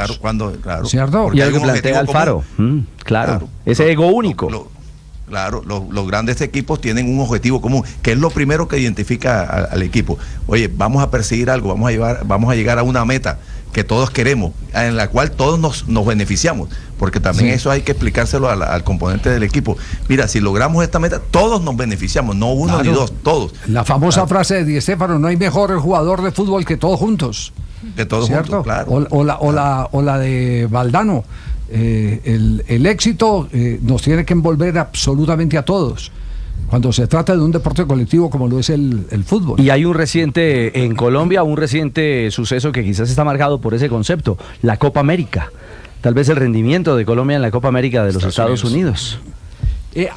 Claro. ¿Cierto? Porque Y hay algo un plantea objetivo Alfaro. común. Claro. Ese ego único. Claro, los grandes equipos tienen un objetivo común, que es lo primero que identifica al equipo. Oye, vamos a perseguir algo, vamos a llegar a una meta que todos queremos, en la cual todos nos beneficiamos, porque también eso hay que explicárselo al componente del equipo. Mira, si logramos esta meta, todos nos beneficiamos, no uno ni dos, todos. La famosa frase de Di Stéfano, no hay mejor jugador de fútbol que todos juntos. Que todos ¿cierto? juntos, claro. O la de Valdano. El éxito nos tiene que envolver absolutamente a todos cuando se trata de un deporte colectivo como lo es el fútbol. Y hay un reciente, en Colombia, un reciente suceso que quizás está marcado por ese concepto, la Copa América. Tal vez el rendimiento de Colombia en la Copa América de los Estados Unidos.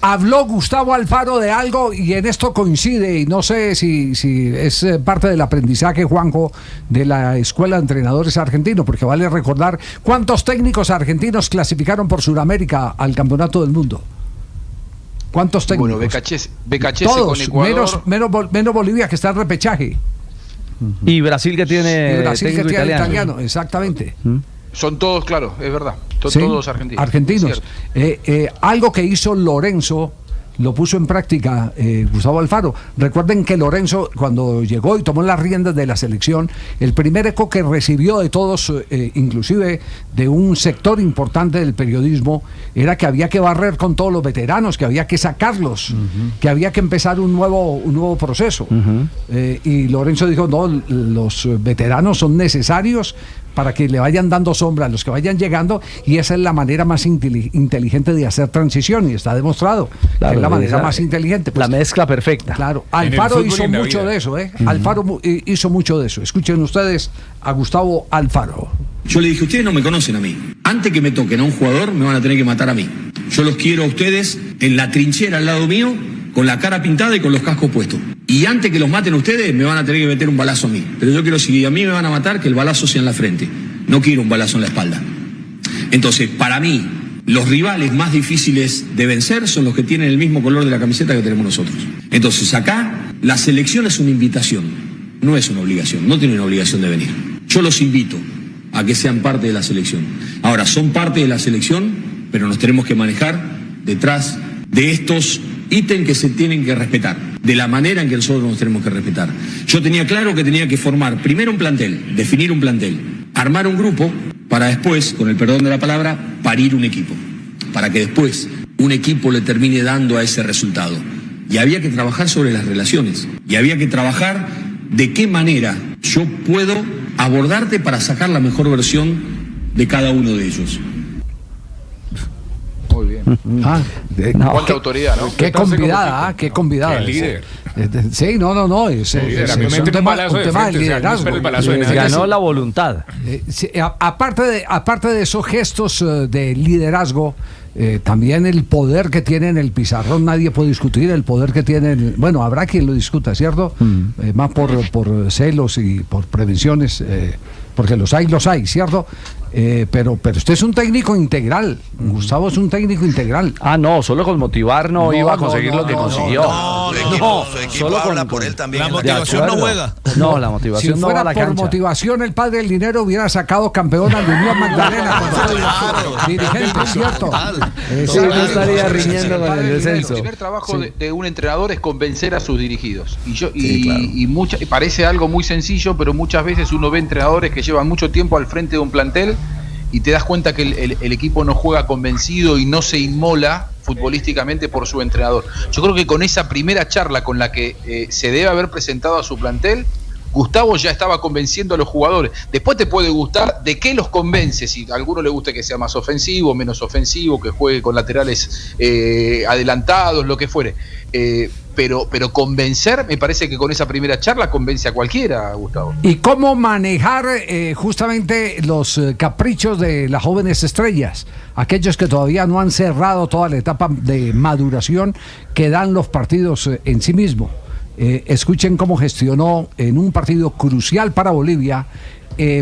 Habló Gustavo Alfaro de algo y en esto coincide, y no sé si es parte del aprendizaje, Juanjo, de la Escuela de Entrenadores Argentinos, porque vale recordar cuántos técnicos argentinos clasificaron por Sudamérica al Campeonato del Mundo. ¿Cuántos técnicos? Bueno, BKHS todos, con Ecuador. menos Bolivia, que está en repechaje. Y Brasil que tiene técnico italiano, exactamente. Son todos, claro, es verdad. Son Sí, todos argentinos. Argentinos. Algo que hizo Lorenzo, lo puso en práctica Gustavo Alfaro. Recuerden que Lorenzo, cuando llegó y tomó las riendas de la selección, el primer eco que recibió de todos, inclusive de un sector importante del periodismo, era que había que barrer con todos los veteranos, que había que sacarlos, que había que empezar un nuevo proceso. Y Lorenzo dijo, no, los veteranos son necesarios para que le vayan dando sombra a los que vayan llegando, y esa es la manera más inteligente de hacer transición, y está demostrado que es la manera más inteligente. La mezcla perfecta. Claro, Alfaro hizo mucho de eso, Alfaro hizo mucho de eso. Escuchen ustedes a Gustavo Alfaro. Yo le dije, ustedes no me conocen a mí. Antes que me toquen a un jugador, me van a tener que matar a mí. Yo los quiero a ustedes en la trinchera al lado mío, con la cara pintada y con los cascos puestos. Y antes que los maten ustedes, me van a tener que meter un balazo a mí. Pero yo quiero, si a mí me van a matar, que el balazo sea en la frente. No quiero un balazo en la espalda. Entonces, para mí, los rivales más difíciles de vencer son los que tienen el mismo color de la camiseta que tenemos nosotros. Entonces, acá, la selección es una invitación, no es una obligación, no tienen obligación de venir. Yo los invito a que sean parte de la selección. Ahora, son parte de la selección, pero nos tenemos que manejar detrás de estos ítems que se tienen que respetar, de la manera en que nosotros nos tenemos que respetar. Yo tenía claro que tenía que formar primero un plantel, definir un plantel, armar un grupo, para después, con el perdón de la palabra, parir un equipo, para que después un equipo le termine dando a ese resultado. Y había que trabajar sobre las relaciones, y había que trabajar de qué manera yo puedo abordarte para sacar la mejor versión de cada uno de ellos. Muy bien. Cuánta autoridad, ¿no? Qué convidada, qué convidada. Qué líder. Sí, no. Es un tema de liderazgo. Ganó la voluntad. Aparte de esos gestos de liderazgo, también el poder que tiene en el pizarrón, nadie puede discutir el poder que tiene. Bueno, habrá quien lo discuta, ¿cierto? Más por celos y por prevenciones, porque los hay, ¿cierto? Pero usted es un técnico integral. Gustavo es un técnico integral. Ah, no, solo con motivar no iba a conseguir lo que consiguió. Su equipo habla por él también. La motivación no juega. No, la motivación no va a la por cancha. motivación, el padre del dinero hubiera sacado campeón a la Unión Magdalena cuando dirigente, ¿cierto? Sí, no estaría riñendo con el descenso. El primer trabajo de un entrenador es convencer a sus dirigidos. Y parece algo muy sencillo, pero muchas veces uno ve entrenadores que llevan mucho tiempo al frente de un plantel y te das cuenta que el equipo no juega convencido y no se inmola futbolísticamente por su entrenador. Yo creo que con esa primera charla con la que se debe haber presentado a su plantel, Gustavo ya estaba convenciendo a los jugadores. Después te puede gustar de qué los convence, si a alguno le gusta que sea más ofensivo, menos ofensivo, que juegue con laterales adelantados, lo que fuere. Pero convencer, me parece que con esa primera charla convence a cualquiera, Gustavo. ¿Y cómo manejar justamente los caprichos de las jóvenes estrellas? Aquellos que todavía no han cerrado toda la etapa de maduración que dan los partidos en sí mismos. escuchen cómo gestionó en un partido crucial para Bolivia,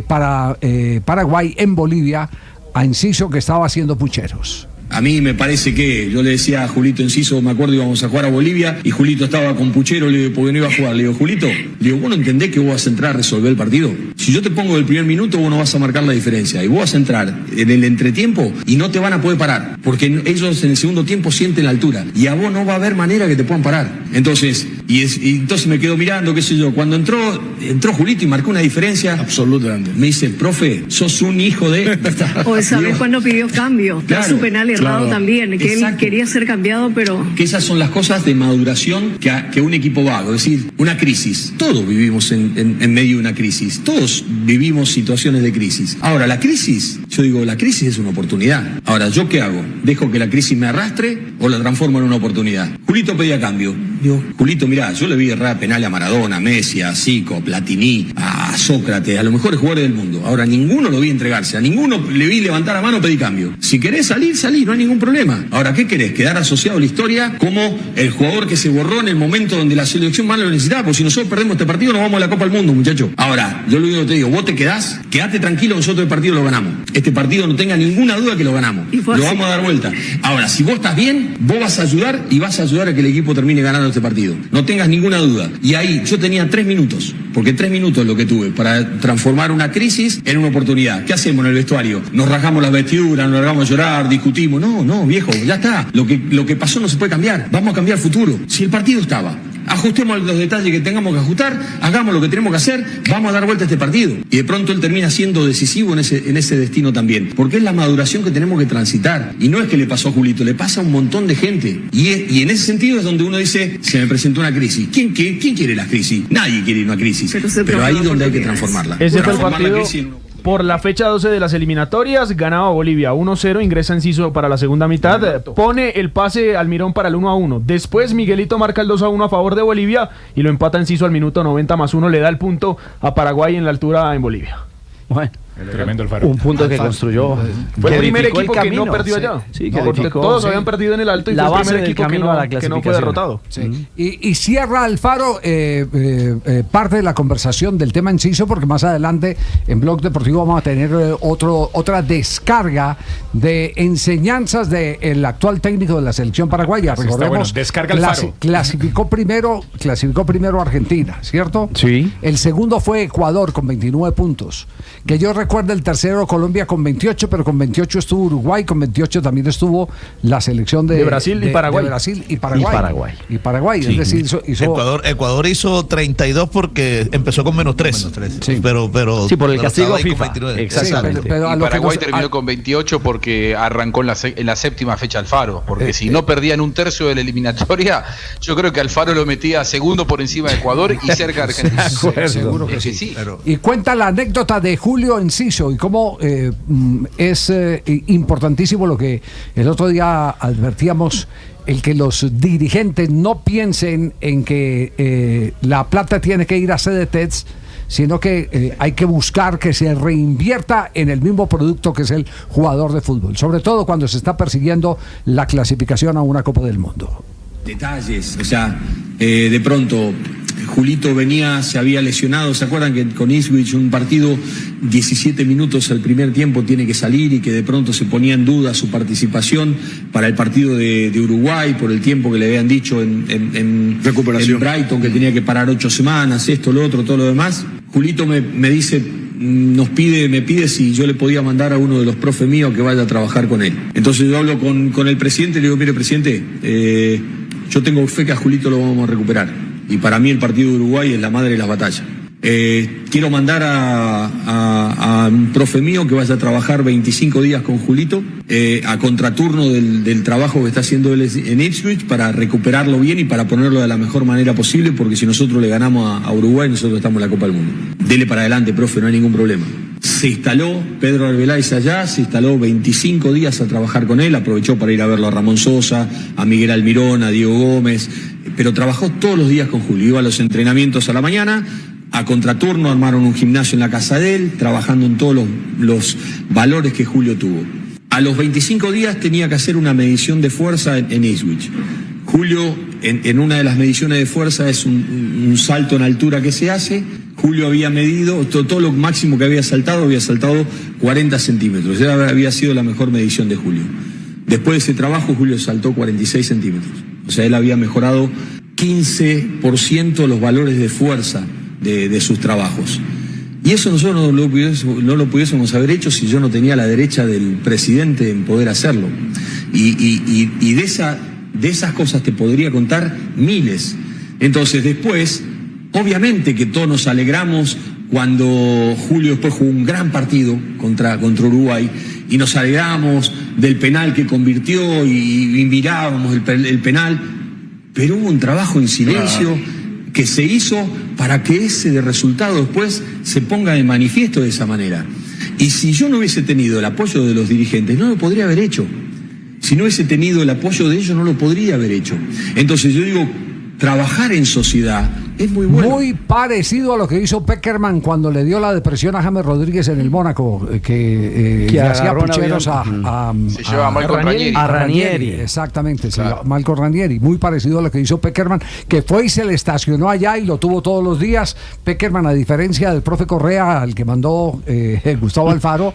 para Paraguay en Bolivia, a Enciso, que estaba haciendo pucheros. A mí me parece que, yo le decía a Julito Enciso, me acuerdo íbamos a jugar a Bolivia y Julito estaba con puchero, le digo, porque no iba a jugar. Le digo, Julito, ¿vos no entendés que vos vas a entrar a resolver el partido? Si yo te pongo del primer minuto, vos no vas a marcar la diferencia. Y vos vas a entrar en el entretiempo y no te van a poder parar, porque ellos en el segundo tiempo sienten la altura y a vos no va a haber manera que te puedan parar. Entonces, y entonces me quedo mirando, qué sé yo, cuando entró Julito y marcó una diferencia. Absolutamente. Me dice, profe, sos un hijo de... O esa vez cuando pidió cambio, claro, su penal errado también, que exacto. Él quería ser cambiado, pero... Que esas son las cosas de maduración que un equipo va, es decir, una crisis. Todos vivimos en medio de una crisis, todos vivimos situaciones de crisis. Ahora, la crisis, yo digo, la crisis es una oportunidad. Ahora, ¿yo qué hago? ¿Dejo que la crisis me arrastre o la transformo en una oportunidad? Julito pedía cambio. Digo, Julito, mirá, yo le vi errar penal a Maradona, a Messi, a Zico, a Platini, a Sócrates, a los mejores jugadores del mundo. Ahora, ninguno lo vi entregarse, a ninguno le vi levantar la mano, pedí cambio. Si querés salir, salí, no hay ningún problema. Ahora, ¿qué querés? Quedar asociado a la historia como el jugador que se borró en el momento donde la selección más lo necesitaba, porque si nosotros perdemos este partido nos vamos a la Copa del Mundo, muchachos. Ahora, yo lo único que te digo, vos te quedás, quedate tranquilo, nosotros el partido lo ganamos. Este partido no tenga ninguna duda que lo ganamos. Lo vamos a dar vuelta. Ahora, si vos estás bien, vos vas a ayudar y vas a ayudar a que el equipo termine ganando este partido. No tengas ninguna duda. Y ahí yo tenía 3 minutos, porque 3 minutos es lo que tuve para transformar una crisis en una oportunidad. ¿Qué hacemos en el vestuario? Nos rajamos las vestiduras, nos largamos a llorar, discutimos. No, viejo, ya está. Lo que pasó no se puede cambiar. Vamos a cambiar el futuro. Si el partido estaba, ajustemos los detalles que tengamos que ajustar, hagamos lo que tenemos que hacer, vamos a dar vuelta a este partido. Y de pronto él termina siendo decisivo en ese destino también. Porque es la maduración que tenemos que transitar. Y no es que le pasó a Julito, le pasa a un montón de gente. Y en ese sentido es donde uno dice, se me presentó una crisis. ¿Quién quiere la crisis? Nadie quiere una crisis. Pero ahí es donde hay que transformarla. Ese fue el partido. Por la fecha 12 de las eliminatorias, ganaba Bolivia 1-0, ingresa Enciso para la segunda mitad, pone el pase Almirón para el 1-1. Después Miguelito marca el 2-1 a favor de Bolivia y lo empata Enciso al minuto 90+1, le da el punto a Paraguay en la altura en Bolivia. Bueno. Tremendo Alfaro. Un punto que construyó. Fue el primer equipo que no perdió allá. Sí, porque todos habían perdido en el Alto y la fue el base primer del equipo que no fue derrotado. Sí. Y cierra Alfaro parte de la conversación del tema Enciso, porque más adelante en Blog Deportivo vamos a tener otra descarga de enseñanzas del actual técnico de la selección paraguaya. Así Recordemos, bueno. Descarga Alfaro. clasificó primero Argentina, ¿cierto? Sí. El segundo fue Ecuador con 29 puntos. Que yo recuerdo el tercero Colombia con 28, pero con 28 estuvo Uruguay, con 28 también estuvo la selección de Brasil y Paraguay. De Brasil y Paraguay. Sí. Es decir, Ecuador hizo 32 porque empezó con -3. Sí. Pero sí, por el castigo FIFA. Exactamente. Y Paraguay terminó con 28 porque arrancó en la séptima fecha Alfaro. Porque si no perdía en un tercio de la eliminatoria, yo creo que Alfaro lo metía segundo por encima de Ecuador y cerca de Argentina. Seguro que sí. Y cuenta la anécdota de Julio Enciso y cómo es importantísimo lo que el otro día advertíamos, el que los dirigentes no piensen en que la plata tiene que ir a CDTs, sino que hay que buscar que se reinvierta en el mismo producto que es el jugador de fútbol, sobre todo cuando se está persiguiendo la clasificación a una Copa del Mundo. Detalles, o sea, de pronto Julito se había lesionado, ¿se acuerdan que con Ipswich un partido 17 minutos al primer tiempo tiene que salir y que de pronto se ponía en duda su participación para el partido de Uruguay por el tiempo que le habían dicho en recuperación en Brighton, que tenía que parar 8 semanas, esto, lo otro, todo lo demás? Julito me dice, me pide si yo le podía mandar a uno de los profes míos que vaya a trabajar con él. Entonces yo hablo con el presidente y le digo, mire presidente, yo tengo fe que a Julito lo vamos a recuperar. Y para mí el partido de Uruguay es la madre de las batallas. Quiero mandar a un profe mío que vaya a trabajar 25 días con Julito, a contraturno del trabajo que está haciendo él en Ipswich, para recuperarlo bien y para ponerlo de la mejor manera posible, porque si nosotros le ganamos a Uruguay, nosotros estamos en la Copa del Mundo. Dele para adelante, profe, no hay ningún problema. Se instaló Pedro Arbeláez allá, se instaló 25 días a trabajar con él, aprovechó para ir a verlo a Ramón Sosa, a Miguel Almirón, a Diego Gómez, pero trabajó todos los días con Julio, iba a los entrenamientos a la mañana, a contraturno armaron un gimnasio en la casa de él, trabajando en todos los valores que Julio tuvo. A los 25 días tenía que hacer una medición de fuerza en Ipswich. Julio en una de las mediciones de fuerza es un salto en altura que se hace. Julio había medido, todo lo máximo que había saltado 40 centímetros. Ya había sido la mejor medición de Julio. Después de ese trabajo, Julio saltó 46 centímetros. O sea, él había mejorado 15% los valores de fuerza de sus trabajos. Y eso nosotros no lo pudiésemos haber hecho si yo no tenía la derecha del presidente en poder hacerlo. Y de esas cosas te podría contar miles. Entonces después, obviamente que todos nos alegramos cuando Julio después jugó un gran partido contra Uruguay, y nos alegramos del penal que convirtió y mirábamos el penal, pero hubo un trabajo en silencio que se hizo para que ese resultado después se ponga de manifiesto de esa manera. Y si yo no hubiese tenido el apoyo de los dirigentes, no lo podría haber hecho. Si no hubiese tenido el apoyo de ellos, no lo podría haber hecho. Entonces yo digo, trabajar en sociedad es muy bueno. Muy parecido a lo que hizo Peckerman cuando le dio la depresión a James Rodríguez en el Mónaco, que le hacía pucheros se lleva a Marco Ranieri. A Ranieri, exactamente, claro. Marco Ranieri. Muy parecido a lo que hizo Peckerman, que fue y se le estacionó allá y lo tuvo todos los días. Peckerman, a diferencia del profe Correa, al que mandó Gustavo Alfaro,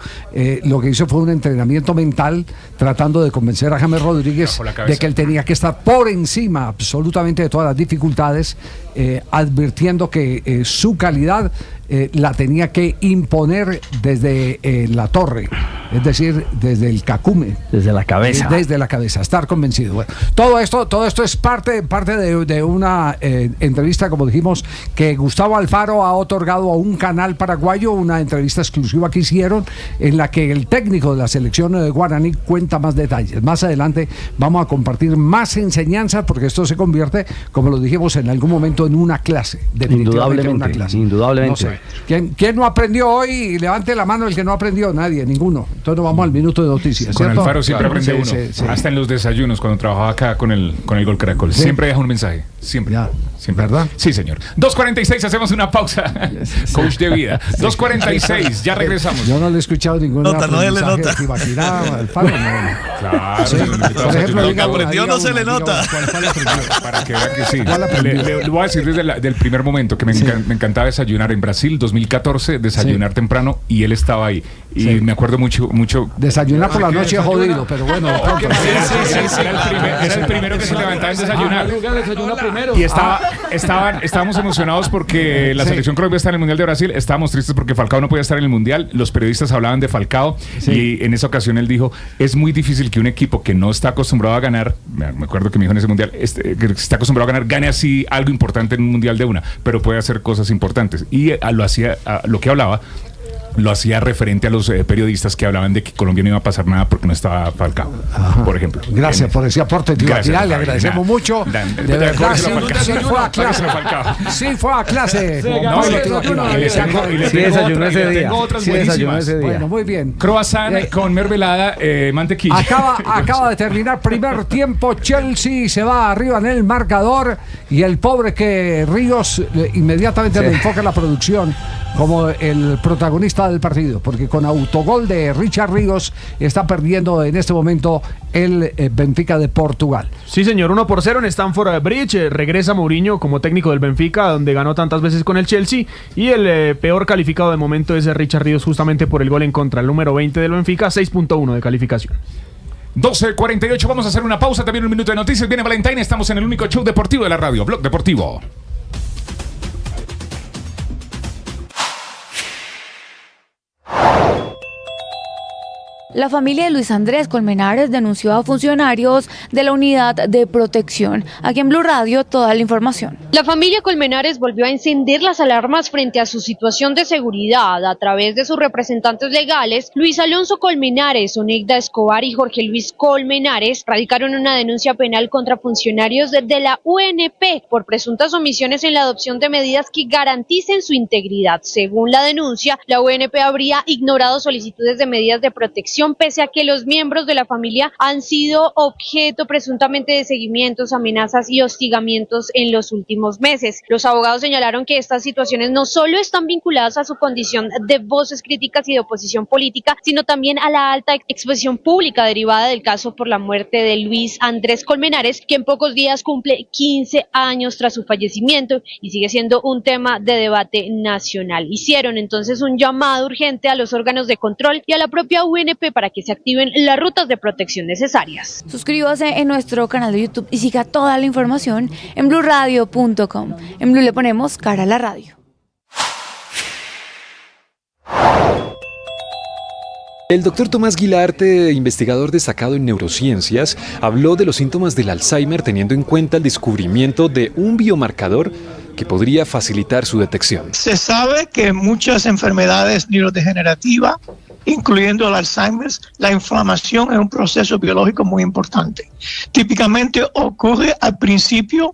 lo que hizo fue un entrenamiento mental tratando de convencer a James Rodríguez de que él tenía que estar por encima absolutamente de todas las dificultades, advirtiendo que su calidad la tenía que imponer desde la torre, es decir, desde el cacume, desde la cabeza, estar convencido. Bueno, todo esto es parte de una entrevista, como dijimos, que Gustavo Alfaro ha otorgado a un canal paraguayo, una entrevista exclusiva que hicieron, en la que el técnico de la selección de Guaraní cuenta más detalles. Más adelante vamos a compartir más enseñanzas, porque esto se convierte, como lo dijimos en algún momento, en una clase, definitivamente en una clase. Indudablemente. No sé. ¿Quién no aprendió hoy? Levante la mano el que no aprendió. Nadie, ninguno. Entonces nos vamos al minuto de noticias. Con ¿cierto? Alfaro siempre aprende uno. Sí. Hasta en los desayunos, cuando trabajaba acá con el Gol Caracol. Sí. Siempre deja un mensaje. Siempre. ¿Verdad? Sí, señor. 2:46, hacemos una pausa. Coach de vida. 2:46, ya regresamos. Yo no le he escuchado ninguna nota. Alfaro, claro. Sí. Por ejemplo, lo que aprendió no se le nota. Para que vea que sí. Le voy a decir desde el primer momento que me encantaba desayunar en Brasil, 2014, desayunar temprano, y él estaba ahí. Y me acuerdo mucho. Desayunar por la noche es jodido, pero bueno. Era el primero que se levantaba en desayunar. Y estábamos emocionados porque la selección Colombia está en el Mundial de Brasil. Estábamos tristes porque Falcao no podía estar en el Mundial. Los periodistas hablaban de Falcao y en esa ocasión él dijo, es muy difícil que un equipo que no está acostumbrado a ganar, me acuerdo que me dijo en ese Mundial, que está acostumbrado a ganar, gane así algo importante en un Mundial de una, pero puede hacer cosas importantes. Y lo que hablaba lo hacía referente a los periodistas que hablaban de que Colombia no iba a pasar nada porque no estaba Falcao, por ejemplo. Gracias por ese aporte, tío. Le agradecemos mucho. De verdad, sí fue a clase. Sí fue a clase. Sí desayunó ese día. Tengo otras buenísimas. Bueno, muy bien. Croissant con mermelada, mantequilla. Acaba de terminar primer tiempo. Chelsea se va arriba en el marcador y el pobre que Ríos inmediatamente le enfoca la producción como el protagonista del partido, porque con autogol de Richard Ríos está perdiendo en este momento el Benfica de Portugal. Sí, señor, 1-0 en Stamford Bridge. Regresa Mourinho como técnico del Benfica, donde ganó tantas veces con el Chelsea, y el peor calificado de momento es Richard Ríos, justamente por el gol en contra, el número 20 del Benfica, 6.1 de calificación. 12:48, vamos a hacer una pausa, también un minuto de noticias. Viene Valentín, estamos en el único show deportivo de la radio, Blog Deportivo. La familia de Luis Andrés Colmenares denunció a funcionarios de la unidad de protección. Aquí en Blue Radio, toda la información. La familia Colmenares volvió a encender las alarmas frente a su situación de seguridad. A través de sus representantes legales, Luis Alonso Colmenares, Oneida Escobar y Jorge Luis Colmenares radicaron una denuncia penal contra funcionarios de la UNP por presuntas omisiones en la adopción de medidas que garanticen su integridad. Según la denuncia, la UNP habría ignorado solicitudes de medidas de protección detención, pese a que los miembros de la familia han sido objeto presuntamente de seguimientos, amenazas y hostigamientos en los últimos meses. Los abogados señalaron que estas situaciones no solo están vinculadas a su condición de voces críticas y de oposición política, sino también a la alta exposición pública derivada del caso por la muerte de Luis Andrés Colmenares, que en pocos días cumple 15 años tras su fallecimiento y sigue siendo un tema de debate nacional. Hicieron entonces un llamado urgente a los órganos de control y a la propia UNP para que se activen las rutas de protección necesarias. Suscríbase en nuestro canal de YouTube y siga toda la información en blurradio.com. En Blue le ponemos cara a la radio. El doctor Tomás Guilarte, investigador destacado en neurociencias, habló de los síntomas del Alzheimer teniendo en cuenta el descubrimiento de un biomarcador que podría facilitar su detección. Se sabe que muchas enfermedades neurodegenerativas, incluyendo el Alzheimer, la inflamación es un proceso biológico muy importante. Típicamente ocurre al principio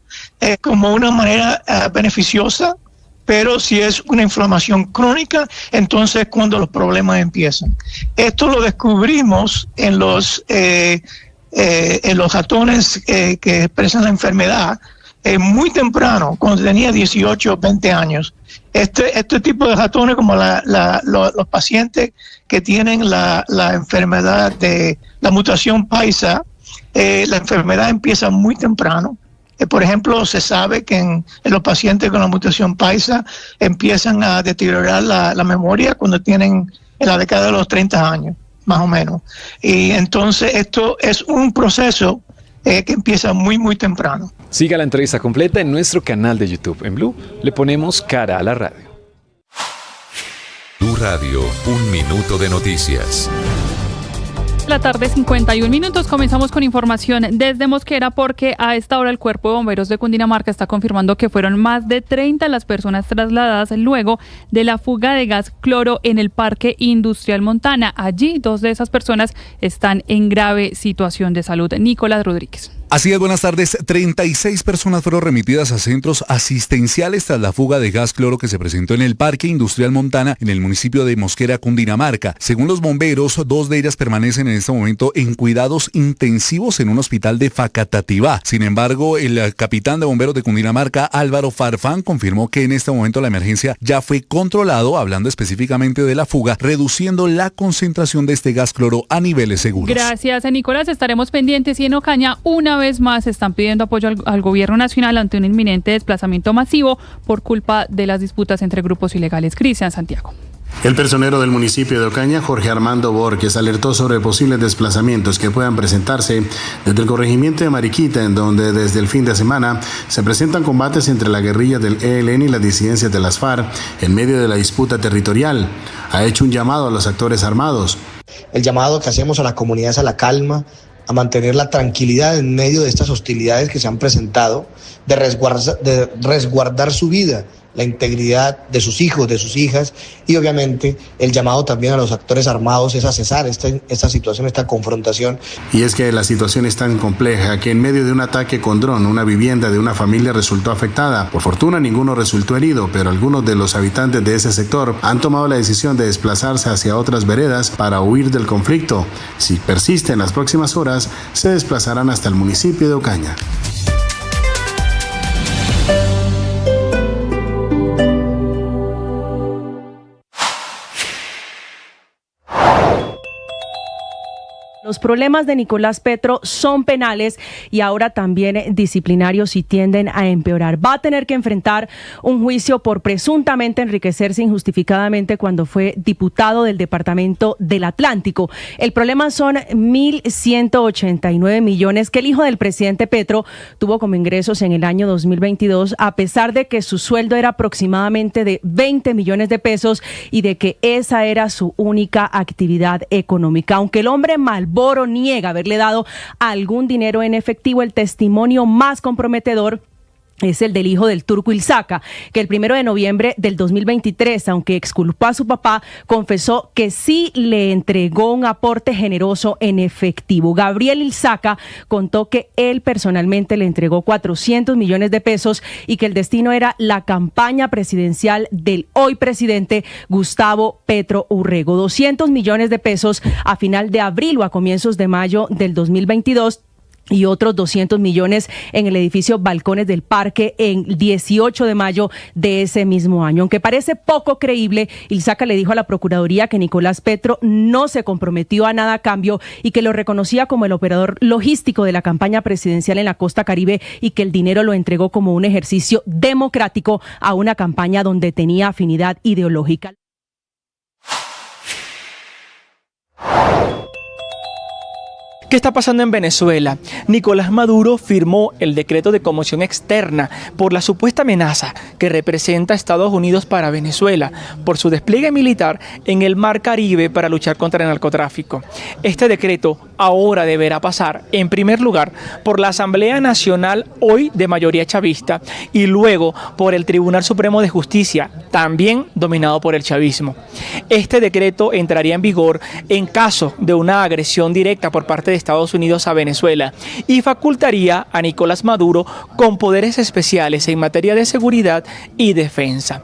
como una manera beneficiosa, pero si es una inflamación crónica, entonces cuando los problemas empiezan. Esto lo descubrimos en los ratones que expresan la enfermedad muy temprano, cuando tenía 18 o 20 años. Este tipo de ratones, como los pacientes que tienen la enfermedad de la mutación paisa, la enfermedad empieza muy temprano. Por ejemplo, se sabe que en los pacientes con la mutación paisa empiezan a deteriorar la memoria cuando tienen en la década de los 30 años, más o menos. Y entonces esto es un proceso que empieza muy, muy temprano. Siga la entrevista completa en nuestro canal de YouTube. En Blue le ponemos cara a la radio. Blue Radio, 1 minuto de noticias. La tarde, 51 minutos. Comenzamos con información desde Mosquera porque a esta hora el Cuerpo de Bomberos de Cundinamarca está confirmando que fueron más de 30 las personas trasladadas luego de la fuga de gas cloro en el Parque Industrial Montana. Allí 2 de esas personas están en grave situación de salud. Nicolás Rodríguez. Así es, buenas tardes. 36 personas fueron remitidas a centros asistenciales tras la fuga de gas cloro que se presentó en el Parque Industrial Montana en el municipio de Mosquera, Cundinamarca. Según los bomberos, 2 de ellas permanecen en este momento en cuidados intensivos en un hospital de Facatativá. Sin embargo, el capitán de bomberos de Cundinamarca, Álvaro Farfán, confirmó que en este momento la emergencia ya fue controlado, hablando específicamente de la fuga, reduciendo la concentración de este gas cloro a niveles seguros. Gracias, Nicolás. Estaremos pendientes. Y en Ocaña, una vez más están pidiendo apoyo al gobierno nacional ante un inminente desplazamiento masivo por culpa de las disputas entre grupos ilegales. Cristian Santiago. El personero del municipio de Ocaña, Jorge Armando Borges, alertó sobre posibles desplazamientos que puedan presentarse desde el corregimiento de Mariquita, en donde desde el fin de semana se presentan combates entre la guerrilla del ELN y las disidencias de las FARC en medio de la disputa territorial. Ha hecho un llamado a los actores armados. El llamado que hacemos a la comunidad es a la calma, a mantener la tranquilidad en medio de estas hostilidades que se han presentado, de resguardar su vida, la integridad de sus hijos, de sus hijas, y obviamente el llamado también a los actores armados es a cesar esta situación, esta confrontación. Y es que la situación es tan compleja que en medio de un ataque con dron, una vivienda de una familia resultó afectada. Por fortuna ninguno resultó herido, pero algunos de los habitantes de ese sector han tomado la decisión de desplazarse hacia otras veredas para huir del conflicto. Si persiste en las próximas horas, se desplazarán hasta el municipio de Ocaña. Los problemas de Nicolás Petro son penales y ahora también disciplinarios y tienden a empeorar. Va a tener que enfrentar un juicio por presuntamente enriquecerse injustificadamente cuando fue diputado del Departamento del Atlántico. El problema son 1.189 millones que el hijo del presidente Petro tuvo como ingresos en el año 2022, a pesar de que su sueldo era aproximadamente de 20 millones de pesos y de que esa era su única actividad económica. Aunque el hombre Malboro niega haberle dado algún dinero en efectivo, el testimonio más comprometedor es el del hijo del Turco Ilzaca, que el 1 de noviembre del 2023, aunque exculpó a su papá, confesó que sí le entregó un aporte generoso en efectivo. Gabriel Ilzaca contó que él personalmente le entregó 400 millones de pesos y que el destino era la campaña presidencial del hoy presidente Gustavo Petro Urrego. 200 millones de pesos a final de abril o a comienzos de mayo del 2022. Y otros 200 millones en el edificio Balcones del Parque en 18 de mayo de ese mismo año. Aunque parece poco creíble, Ilzaca le dijo a la Procuraduría que Nicolás Petro no se comprometió a nada a cambio y que lo reconocía como el operador logístico de la campaña presidencial en la costa Caribe y que el dinero lo entregó como un ejercicio democrático a una campaña donde tenía afinidad ideológica. ¿Qué está pasando en Venezuela? Nicolás Maduro firmó el decreto de conmoción externa por la supuesta amenaza que representa a Estados Unidos para Venezuela por su despliegue militar en el Mar Caribe para luchar contra el narcotráfico. Este decreto ahora deberá pasar, en primer lugar, por la Asamblea Nacional, hoy de mayoría chavista, y luego por el Tribunal Supremo de Justicia, también dominado por el chavismo. Este decreto entraría en vigor en caso de una agresión directa por parte de Estados Unidos a Venezuela y facultaría a Nicolás Maduro con poderes especiales en materia de seguridad y defensa.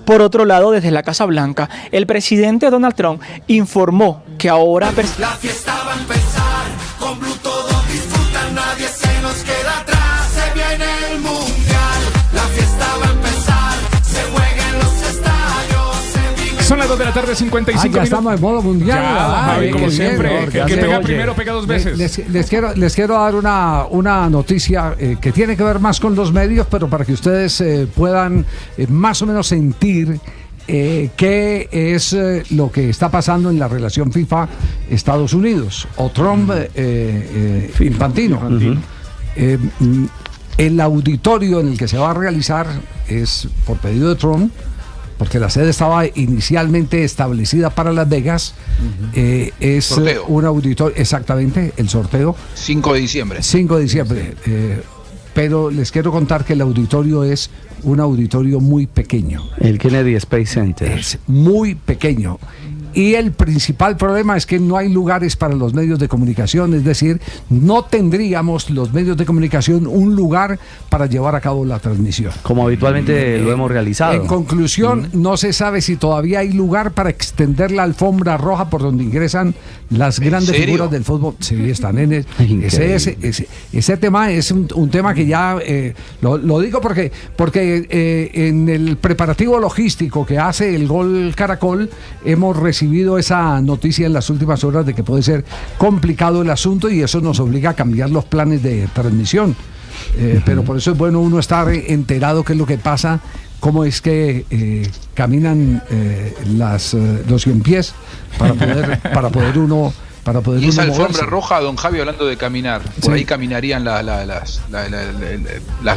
Por otro lado, desde la Casa Blanca, el presidente Donald Trump informó que ahora... La fiesta va a empezar, con Blue todos disfrutan, nadie se nos queda atrás, se viene el mundial, la fiesta va a empezar, se juega en los estadios, se vive... Son las 2 de la tarde, 55 ya minutos. Estamos en modo mundial. Javi, como siempre. El que pega primero pega dos veces. Les quiero dar una noticia que tiene que ver más con los medios, pero para que ustedes puedan más o menos sentir qué es lo que está pasando en la relación FIFA-Estados Unidos o Trump-Infantino. El auditorio en el que se va a realizar es por pedido de Trump, porque la sede estaba inicialmente establecida para Las Vegas. Es sorteo. Un auditorio, exactamente, el sorteo. 5 de diciembre. 5 de diciembre. Pero les quiero contar que el auditorio es un auditorio muy pequeño. El Kennedy Space Center. Es muy pequeño. Y el principal problema es que no hay lugares para los medios de comunicación, es decir, no tendríamos los medios de comunicación un lugar para llevar a cabo la transmisión. Como habitualmente lo hemos realizado. En conclusión, no se sabe si todavía hay lugar para extender la alfombra roja por donde ingresan las grandes figuras del fútbol. Sí, están en ese tema es un tema que ya lo digo porque en el preparativo logístico que hace el Gol Caracol hemos recibido esa noticia en las últimas horas de que puede ser complicado el asunto y eso nos obliga a cambiar los planes de transmisión. Pero por eso es bueno uno estar enterado qué es lo que pasa, cómo es que caminan los 100 pies para poder uno y esa alfombra moverse. roja, don Javi, hablando de caminar, por ahí caminarían las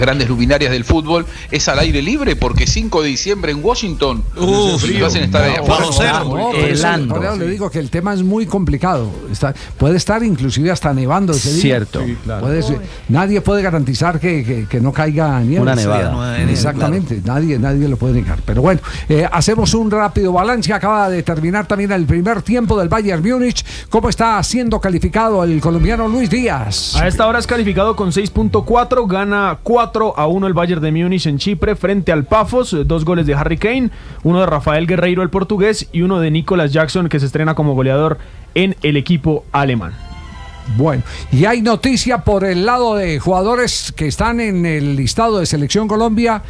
grandes luminarias del fútbol. Es al aire libre porque 5 de diciembre en Washington lo hacen estar ahí afuera. Por eso le digo que el tema es muy complicado. Puede estar inclusive hasta nevando ese día. Cierto. Sí, claro. Nadie puede garantizar que no caiga nieve. Una nevada. Exactamente, claro. Nadie lo puede negar. Pero bueno, hacemos un rápido balance. Acaba de terminar también el primer tiempo del Bayern Múnich. ¿Cómo está siendo calificado el colombiano Luis Díaz? A esta hora es calificado con 6.4, gana 4-1 el Bayern de Múnich en Chipre frente al Pafos, 2 goles de Harry Kane, uno de Rafael Guerreiro el portugués y uno de Nicolas Jackson que se estrena como goleador en el equipo alemán. Bueno, y hay noticia por el lado de jugadores que están en el listado de Selección Colombia.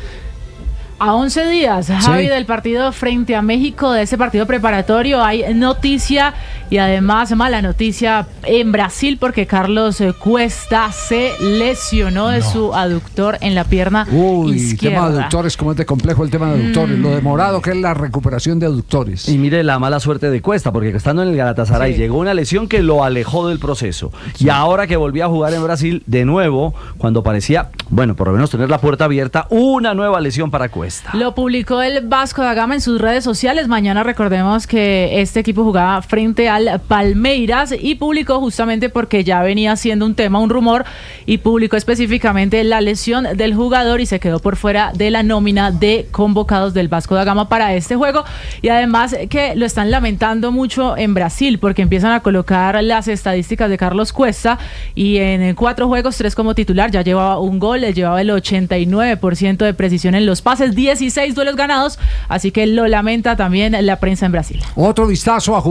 A 11 días, Javi, del partido frente a México, de ese partido preparatorio, hay noticia y además mala noticia en Brasil porque Carlos Cuesta se lesionó de su aductor en la pierna izquierda. Tema de aductores, ¿cómo es de complejo el tema de aductores? Lo demorado que es la recuperación de aductores. Y mire la mala suerte de Cuesta, porque estando en el Galatasaray llegó una lesión que lo alejó del proceso. Y ahora que volvió a jugar en Brasil, de nuevo, cuando parecía, bueno, por lo menos tener la puerta abierta, una nueva lesión para Cuesta. Cuesta. Lo publicó el Vasco da Gama en sus redes sociales. Mañana recordemos que este equipo jugaba frente al Palmeiras y publicó justamente porque ya venía siendo un tema, un rumor, y publicó específicamente la lesión del jugador y se quedó por fuera de la nómina de convocados del Vasco da Gama para este juego. Y además que lo están lamentando mucho en Brasil porque empiezan a colocar las estadísticas de Carlos Cuesta y en 4 juegos, 3 como titular, ya llevaba un gol, llevaba el 89% de precisión en los pases, 16 duelos ganados, así que lo lamenta también la prensa en Brasil. Otro vistazo a